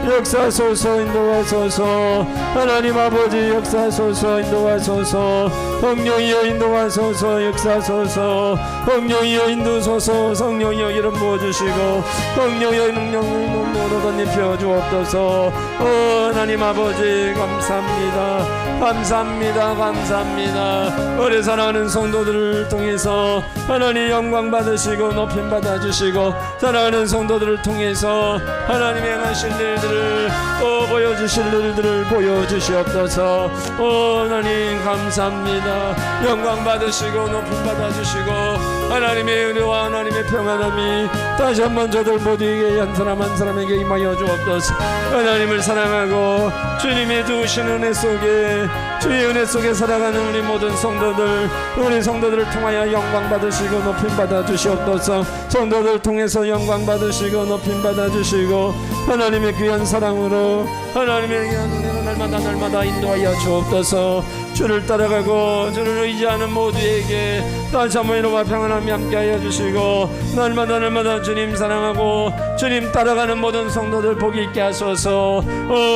역사소서, 인도하소서. 하나님 아버지 역사소서, 인도하소서. 성령이여 인도하소서, 역사소서. 성령이여 인도소서. 성령이여 이름 부어주시고 성령의 능력을 몸으로 덧입혀 주옵소서. 하나님 아버지 감사합니다. 감사합니다. 감사합니다. 우리 사랑하는 성도들을 통해서 하나님 영광 받으시고 높임 받아주시고 사랑하는 성도들을 통해서 하나님 행하실 일들을 또 보여주실 일들을 보여주시옵소서. 하나님 감사합니다. 영광 받으시고 높임 받아주시고 하나님의 은혜와 하나님의 평안함이 다시 한번 저들 모두에게 한 사람 한 사람에게 임하여 주옵소서. 하나님을 사랑하고 주님의 주신 은혜 속에 주의 은혜 속에 살아가는 우리 모든 성도들, 우리 성도들을 통하여 영광 받으시고 높임 받아 주시옵소서. 성도들 통해서 영광 받으시고 높임 받아 주시고 하나님의 귀한 사랑으로 하나님의 귀한 은혜로 날마다 인도하여 주옵소서. 주를 따라가고 주를 의지하는 모두에게 다시 한번 위로와 평안함이 함께하여 주시고 날마다 주님 사랑하고 주님 따라가는 모든 성도들 복이 있게 하소서.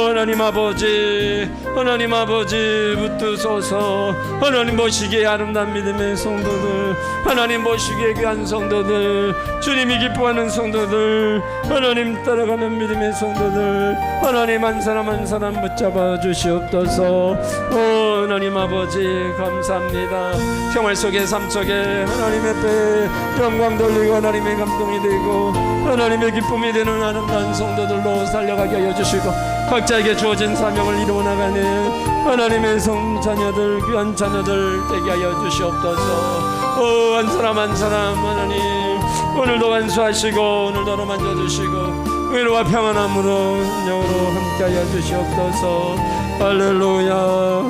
하나님 아버지, 하나님 아버지 붙드소서. 하나님 보시기에 아름다운 믿음의 성도들, 하나님 보시기에 귀한 성도들, 주님이 기뻐하는 성도들, 하나님 따라가는 믿음의 성도들, 하나님 한 사람 한 사람 붙잡아 주시옵소서. 하나님 아버지 감사합니다. 생활 속에 삶 속에 하나님의 배에 영광 돌리고 하나님의 감동이 되고 하나님의 기쁨이 되는 아름다운 성도들로 살려가게 하여 주시고 각자에게 주어진 사명을 이루어 나가는 하나님의 자녀들, 귀한 자녀들 되게 하여 주시옵소서. 한 사람 한 사람 하나님 오늘도 완수하시고 오늘도 만져주시고 위로와 평안함으로 영으로 함께하여 주시옵소서. 할렐루야,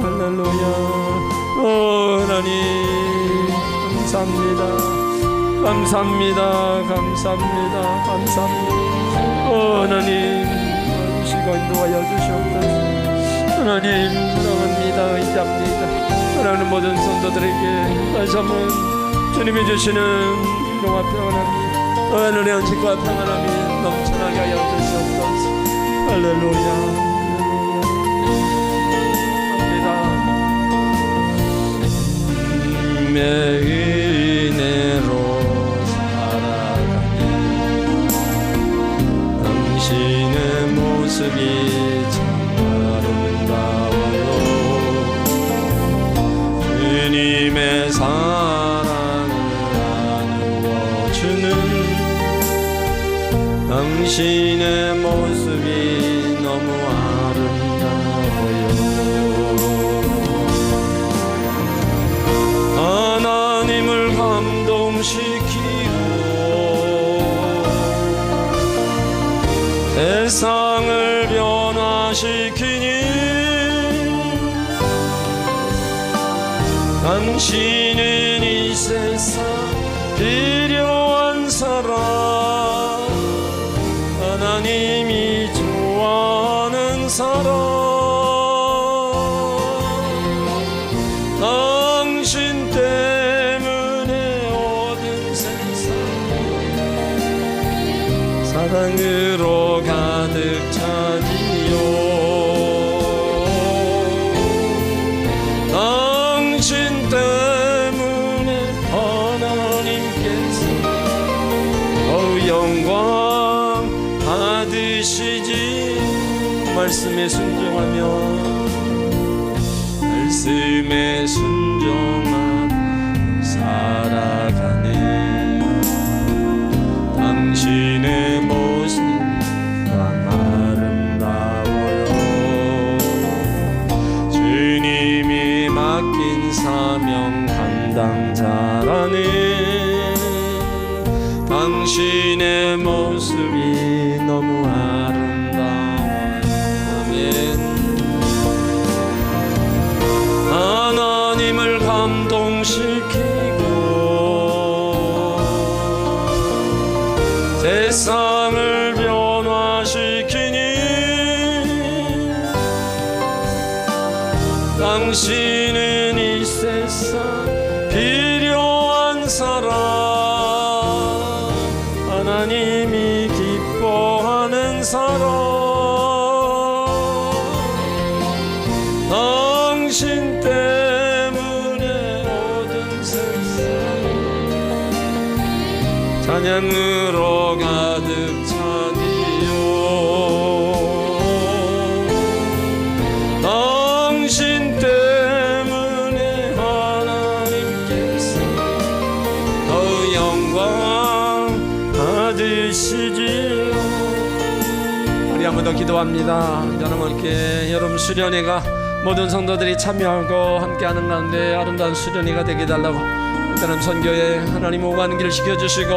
할렐루야. 하나님 감사합니다. 감사합니다. 감사합니다. 감사합니다. 하나님 시간 인도하여 주시옵소서. 하나님 사랑합니다. 의지합니다. 사랑하는 모든 성도들에게 다시 한번 주님이 주시는 위로와 평안함이 하늘의 안식과 평안함이 넘쳐나게 하여 주시옵소서. 할렐루야. 은혜로 살아가니 당신의 모습이 참 아름다워요. 주님의 사랑을 나누어주는 당신의 모습이 너무 아름다워요. 하나님을 감동시키고 세상을 변화시키니 당신은 이 세상 필요한 사람, 하나님이 좋아하는 사람, 당신 때문에 얻은 세상 사랑으로 가득 차지요. 당신 때문에 하나님께서 영광 받으시지. 말씀에 순종하며 말씀에 순종한 사랑 감당자라네. 당신의 모습이 너무 아름다워요. 아멘. 하나님을 감동시키고 세상을 변화시키니 당신은 이 세상 필요한 사람, 하나님이 기뻐하는 사람, 당신 때문에 모든 세상 찬양으로 가득 차디요. 당신 때문에 하나님께서 더 영광 받으시지요. 우리 한 번 더 기도합니다. 하나님께 여러분 수련회가 모든 성도들이 참여하고 함께하는 가운데 아름다운 수련회가 되게 해달라고, 일단은 선교에 하나님 오가는 길을 지켜주시고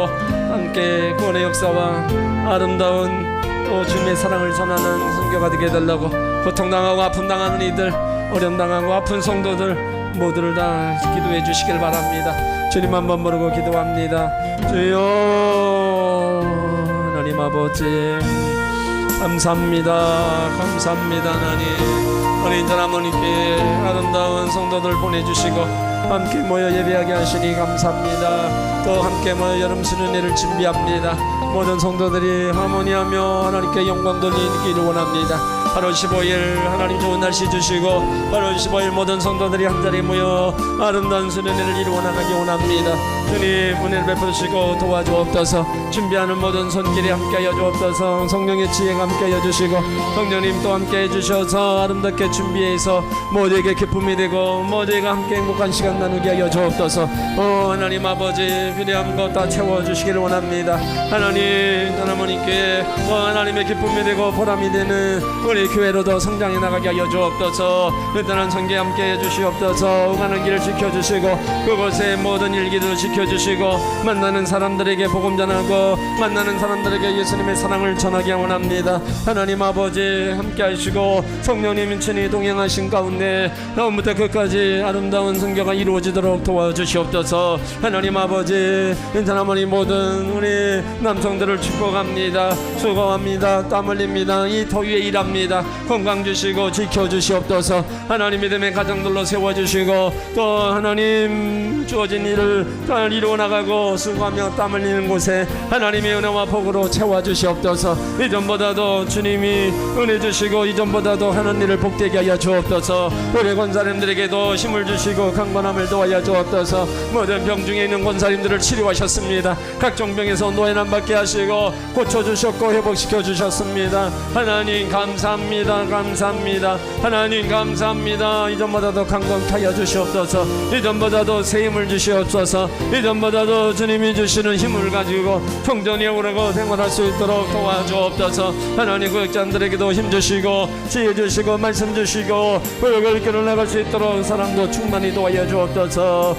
함께 구원의 역사와 아름다운 또 주님의 사랑을 전하는 선교가 되게 해달라고, 고통당하고 아픔당하는 이들, 어려움당하고 아픈 성도들 모두를 다 기도해 주시길 바랍니다. 주님 한번 부르고 기도합니다. 주여 하나님 아버지 감사합니다. 감사합니다. 하나님, 우리 인전 아버님께 아름다운 성도들 보내주시고 함께 모여 예배하게 하시니 감사합니다. 또 함께 모여 여름 수련회를 준비합니다. 모든 성도들이 하모니하며 하나님께 영광 돌리기를 원합니다. 8월 15일 하나님 좋은 날씨 주시고 8월 15일 모든 성도들이 한자리에 모여 아름다운 수련회를 이루어 나가기 원합니다. 주님 은혜를 베푸시고 도와주옵소서. 준비하는 모든 손길에 함께하여 주옵소서. 성령의 지혜가 함께하여 주시고 성령님 또 함께해 주셔서 아름답게 준비해서 모두에게 기쁨이 되고 모두가 함께 행복한 시간 나누게 하여 주옵소서. 하나님 아버지 필요한 것 다 채워주시기를 원합니다. 하나님 하나님께 하나님의 기쁨이 되고 보람이 되는 우리 교회로도 성장해 나가게 하여 주옵소서. 일단은 성계 함께 해주시옵소서. 오가는 길을 지켜주시고 그곳의 모든 일기도 지켜주시고 만나는 사람들에게 복음 전하고 만나는 사람들에게 예수님의 사랑을 전하게 원합니다. 하나님 아버지 함께 하시고 성령님 친히 동행하신 가운데 처음부터 끝까지 아름다운 성교가 이루어지도록 도와주시옵소서. 하나님 아버지 인사나머니 모든 우리 남성들을 축복합니다. 수고합니다. 땀 흘립니다. 이 더위에 일합니다. 건강 주시고 지켜주시옵소서. 하나님 믿음의 가정들로 세워주시고 또 하나님 주어진 일을 잘 이루어 나가고 수고하며 땀 흘리는 곳에 하나님의 은혜와 복으로 채워주시옵소서. 이전보다도 주님이 은혜 주시고 이전보다도 하는 일을 복되게 하여 주옵소서. 우리 권사님들에게도 힘을 주시고 강건함을 도와여 주옵소서. 모든 병 중에 있는 권사님들을 치료하셨습니다. 각종 병에서 노예남 받게 하시고 고쳐주셨고 회복시켜 주셨습니다. 하나님 감사합니다. 감사합니다. 하나님 감사합니다. 이전보다도 강건케 하여 주시옵소서. 이전보다도 새 힘을 주시옵소서. 이전보다도 주님이 주시는 힘을 가지고 평전에 오르고 생활할 수 있도록 도와주옵소서. 하나님 구역자들에게도 힘 주시고 지혜 주시고 말씀 주시고 구역을 끌어나갈 수 있도록 사랑도 충만히 도와여 주옵소서.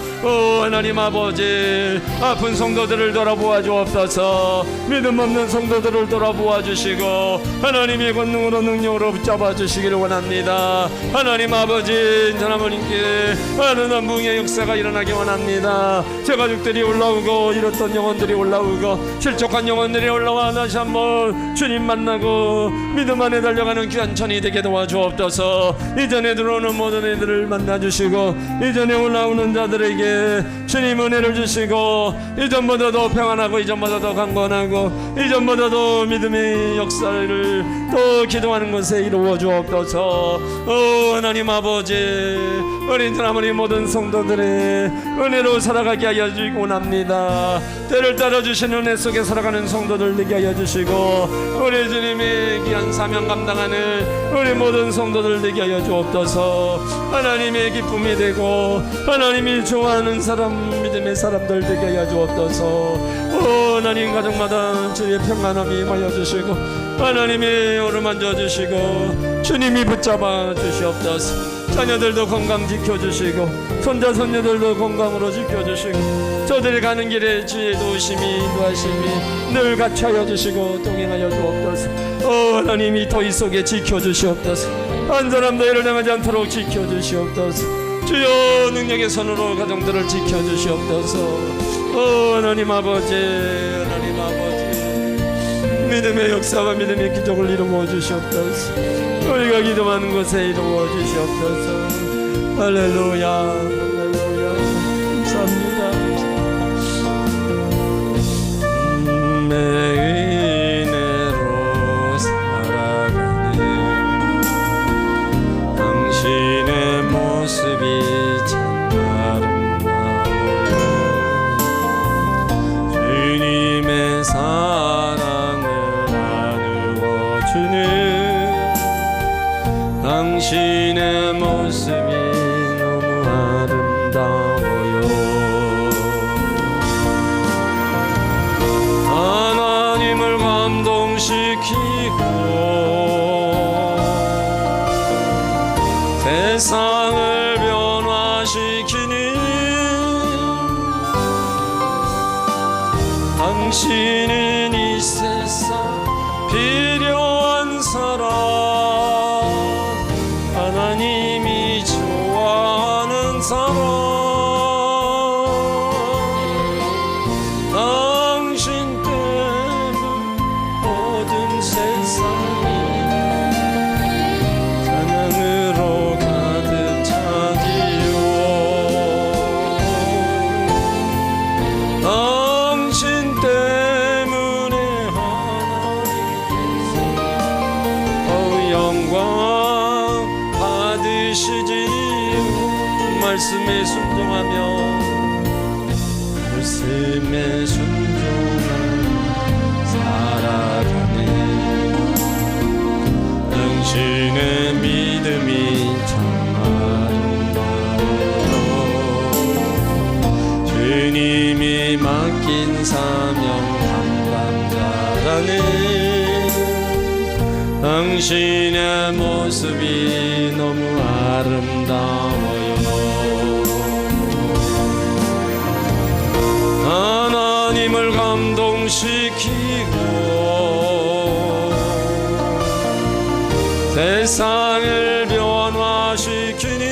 하나님 아버지 아픈 성도들을 돌아보아 주옵소서. 믿음 없는 성도들을 돌아보아 주시고 하나님의 권능으로 능력으로 붙잡아 주시기를 원합니다. 하나님 아버지 하나님께 아름다운 부흥의 역사가 일어나기 원합니다. 제 가족들이 올라오고 잃었던 영혼들이 올라오고 실족한 영혼들이 올라와 다시 한번 주님 만나고 믿음 안에 달려가는 귀한 천이 되게 도와주옵소서. 이전에 들어오는 모든 애들을 만나주시고 이전에 올라오는 자들에게 주님 은혜를 주시고 이전보다도 평안하고 이전보다도 강건하고 이전보다도 믿음의 역사를 또 기도하는 것에 이루어 주옵소서. 하나님 아버지 어린 하나님 모든 성도들의 은혜로 살아가게 하여 주시기 원합니다. 때를 따라 주신 은혜 속에 살아가는 성도들 되게 하여 주시고 우리 주님의 귀한 사명 감당하는 우리 모든 성도들 되게 하여 주옵소서. 하나님의 기쁨이 되고 하나님이 좋아하는 사람 믿음의 사람들 되게 하여 주옵소서. 하나님 가정마다 주의 평안함이 임하여 주시고 하나님이 어루만져 주시고 주님이 붙잡아 주시옵소서. 자녀들도 건강 지켜주시고 손자 손녀들도 건강으로 지켜주시고 저들이 가는 길에 주의 도우심이 인도하심이 늘 같이 하여 주시고 동행하여 주옵소서. 하나님이 더위 속에 지켜주시옵소서. 한 사람도 일어나지 않도록 지켜주시옵소서. 주여 능력의 손으로 가정들을 지켜주시옵소서. 하나님 아버지, 하나님 아버지, 믿음의 역사와 믿음의 기적을 이루어 주시옵소서. 우리가 기도하는 곳에 이루어 주시옵소서. 할렐루야, 할렐루야. 감사합니다. 내 은혜로 살아가는 당신의 모습이 참 아름다워요. 주님의 사랑을 나누어주는 당신의 모습이 너무 아름다워요. 하나님을 감동시키고 세상을 변화시키는 당신은 이 세상 필요한 사람, 하나님이 좋아하는 사람, 당신 때문 모든 세상이 찬양으로 가득 차지요. 당신 때문에 하나님께서 영광 받으시지요. 말씀에 순종하며 말씀에 순종하며 살아가는 당신의 믿음이 참 아름다워요. 주님이 맡긴 사명 감당자라는 당신의 모습이 너무 아름다워요. 하나님을 감동시키고 세상을 변화시키니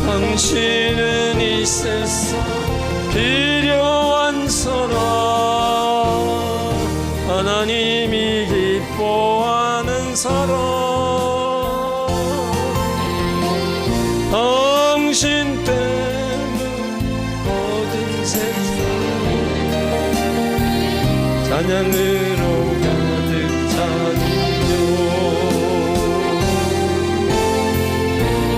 당신은 이 세상 필요한 사람, 하나님이 기뻐하는 사람, 당신 때문 모든 세상이 찬양으로 가득 차지요.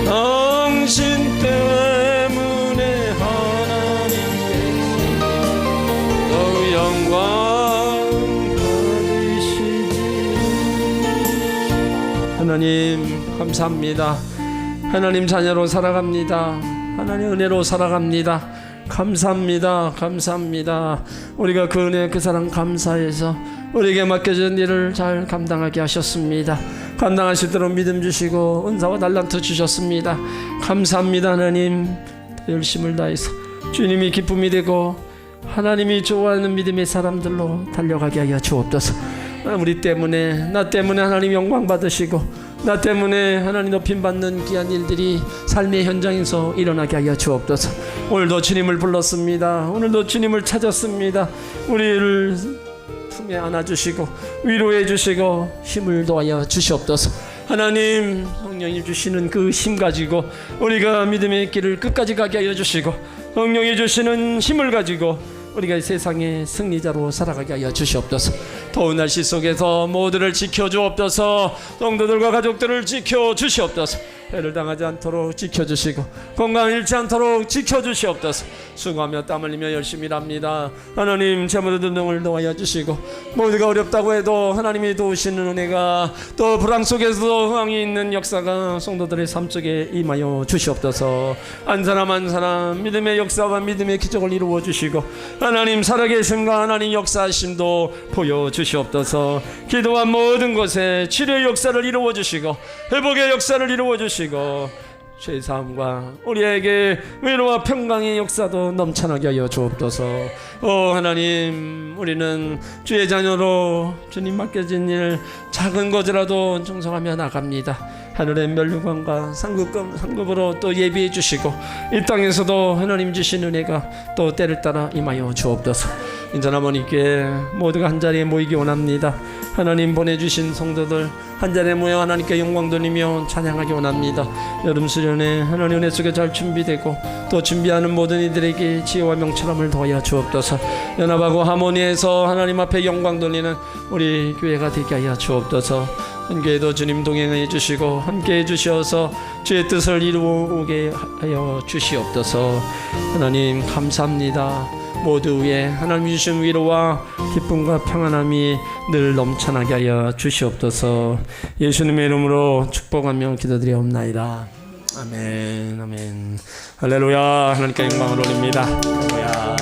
당신 때문에 하나님께서 더욱 영광 받으시지. 하나님 감사합니다. 하나님 자녀로 살아갑니다. 하나님 은혜로 살아갑니다. 감사합니다. 감사합니다. 우리가 그 은혜 그 사랑 감사해서 우리에게 맡겨진 일을 잘 감당하게 하셨습니다. 감당하시도록 믿음 주시고 은사와 달란트 주셨습니다. 감사합니다. 하나님 열심을 다해서 주님이 기쁨이 되고 하나님이 좋아하는 믿음의 사람들로 달려가게 하여 주옵소서. 우리 때문에 나 때문에 하나님 영광 받으시고 나 때문에 하나님 높임 받는 귀한 일들이 삶의 현장에서 일어나게 하여 주옵소서. 오늘도 주님을 불렀습니다. 오늘도 주님을 찾았습니다. 우리를 품에 안아주시고 위로해 주시고 힘을 더하여 주시옵소서. 하나님 성령이 주시는 그 힘 가지고 우리가 믿음의 길을 끝까지 가게 하여 주시고 성령이 주시는 힘을 가지고 우리가 이 세상의 승리자로 살아가게 하여 주시옵소서. 더운 날씨 속에서 모두를 지켜주옵소서. 성도들과 가족들을 지켜주시옵소서. 해를 당하지 않도록 지켜주시고 건강 잃지 않도록 지켜주시옵소서. 수고하며 땀 흘리며 열심히 일합니다. 하나님 재물들 등을 도와여 주시고 모두가 어렵다고 해도 하나님이 도우시는 은혜가 또 불황 속에서도 흥황이 있는 역사가 성도들의 삶 속에 임하여 주시옵소서. 한 사람 한 사람 믿음의 역사와 믿음의 기적을 이루어 주시고 하나님 살아계심과 하나님 역사하심도 보여주시옵소서. 기도한 모든 곳에 치료의 역사를 이루어 주시고 회복의 역사를 이루어 주시고 죄사함과 우리에게 위로와 평강의 역사도 넘쳐나게 하여 주옵소서. 하나님 우리는 주의 자녀로 주님 맡겨진 일 작은 것이라도 충성하며 나갑니다. 하늘의 멸류관과 상급으로 또 예비해 주시고 이 땅에서도 하나님 주신 은혜가 또 때를 따라 임하여 주옵소서. 인전 어머니께 모두가 한자리에 모이기 원합니다. 하나님 보내주신 성도들 한자리에 모여 하나님께 영광 돌리며 찬양하기 원합니다. 여름 수련회 하나님 은혜 속에 잘 준비되고 또 준비하는 모든 이들에게 지혜와 명철함을 더하여 주옵소서. 연합하고 하모니에서 하나님 앞에 영광 돌리는 우리 교회가 되게 하여 주옵소서. 한교회도 주님 동행해 주시고 함께해 주셔서 주의 뜻을 이루게 하여 주시옵소서. 하나님 감사합니다. 모두 위에 하나님 주신 위로와 기쁨과 평안함이 늘 넘쳐나게 하여 주시옵소서. 예수님의 이름으로 축복하며 기도드리옵나이다. 아멘 아멘. 할렐루야. 하나님께 영광을 올립니다. 할렐루야.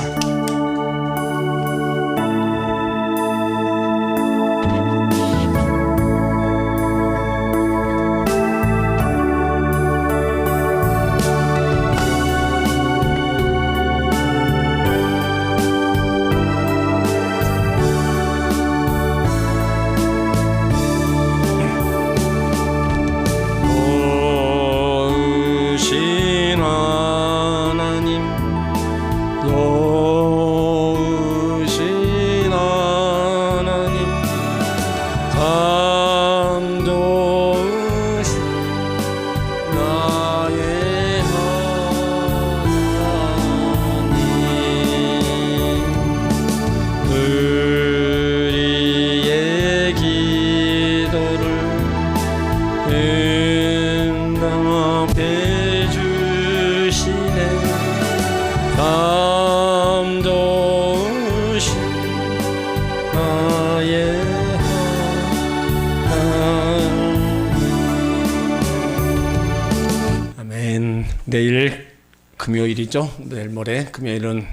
내일 금요일이죠. 내일 모레 금요일은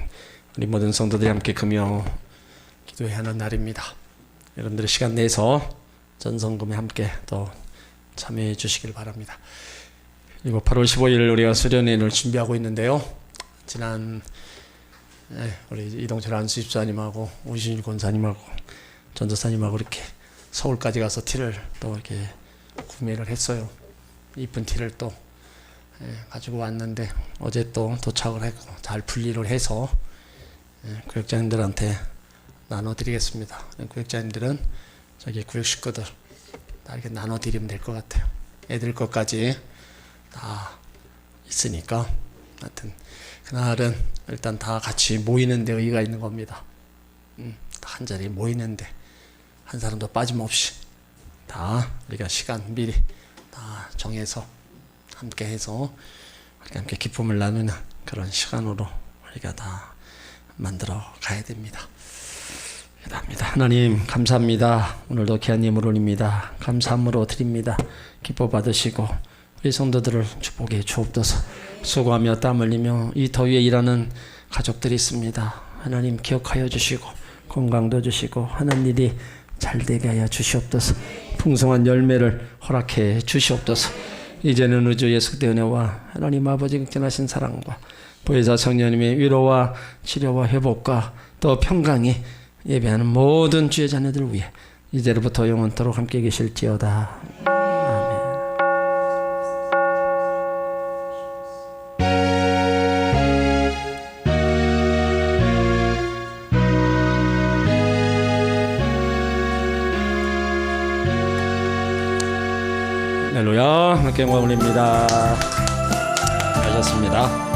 우리 모든 성도들이 함께 금요 기도회 하는 날입니다. 여러분들의 시간 내서 전성금에 함께 또 참여해 주시길 바랍니다. 그리고 8월 15일 우리가 수련회를 준비하고 있는데요. 지난 우리 이동철 안수집사님하고 우신일 권사님하고 전도사님하고 이렇게 서울까지 가서 티를 또 이렇게 구매를 했어요. 이쁜 티를 또 가지고 왔는데 어제 또 도착을 했고 잘 분리를 해서 구역장님들한테 나눠드리겠습니다. 구역장님들은 저기 구역 식구들 다 이렇게 나눠드리면 될 것 같아요. 애들 것까지 다 있으니까 하여튼 그날은 일단 다 같이 모이는 데 의의가 있는 겁니다. 한 자리에 모이는데 한 사람도 빠짐없이 다 우리가 시간 미리 다 정해서 함께 해서 함께 기쁨을 나누는 그런 시간으로 우리가 다 만들어 가야 됩니다. 기도합니다. 하나님 감사합니다. 오늘도 귀한 예물 올립니다. 감사함으로 드립니다. 기뻐 받으시고 우리 성도들을 축복해 주옵소서. 수고하며 땀 흘리며 이 더위에 일하는 가족들이 있습니다. 하나님 기억하여 주시고 건강도 주시고 하는 일이 잘 되게 하여 주시옵소서. 풍성한 열매를 허락해 주시옵소서. 이제는 우주 예수 그리스도의 은혜와 하나님 아버지 극진하신 사랑과 보혜사 성령님의 위로와 치료와 회복과 또 평강이 예배하는 모든 주의 자녀들 위해 이제로부터 영원토록 함께 계실지어다. 아멘. 할렐루야. 함께 영광 올립니다. 하셨습니다.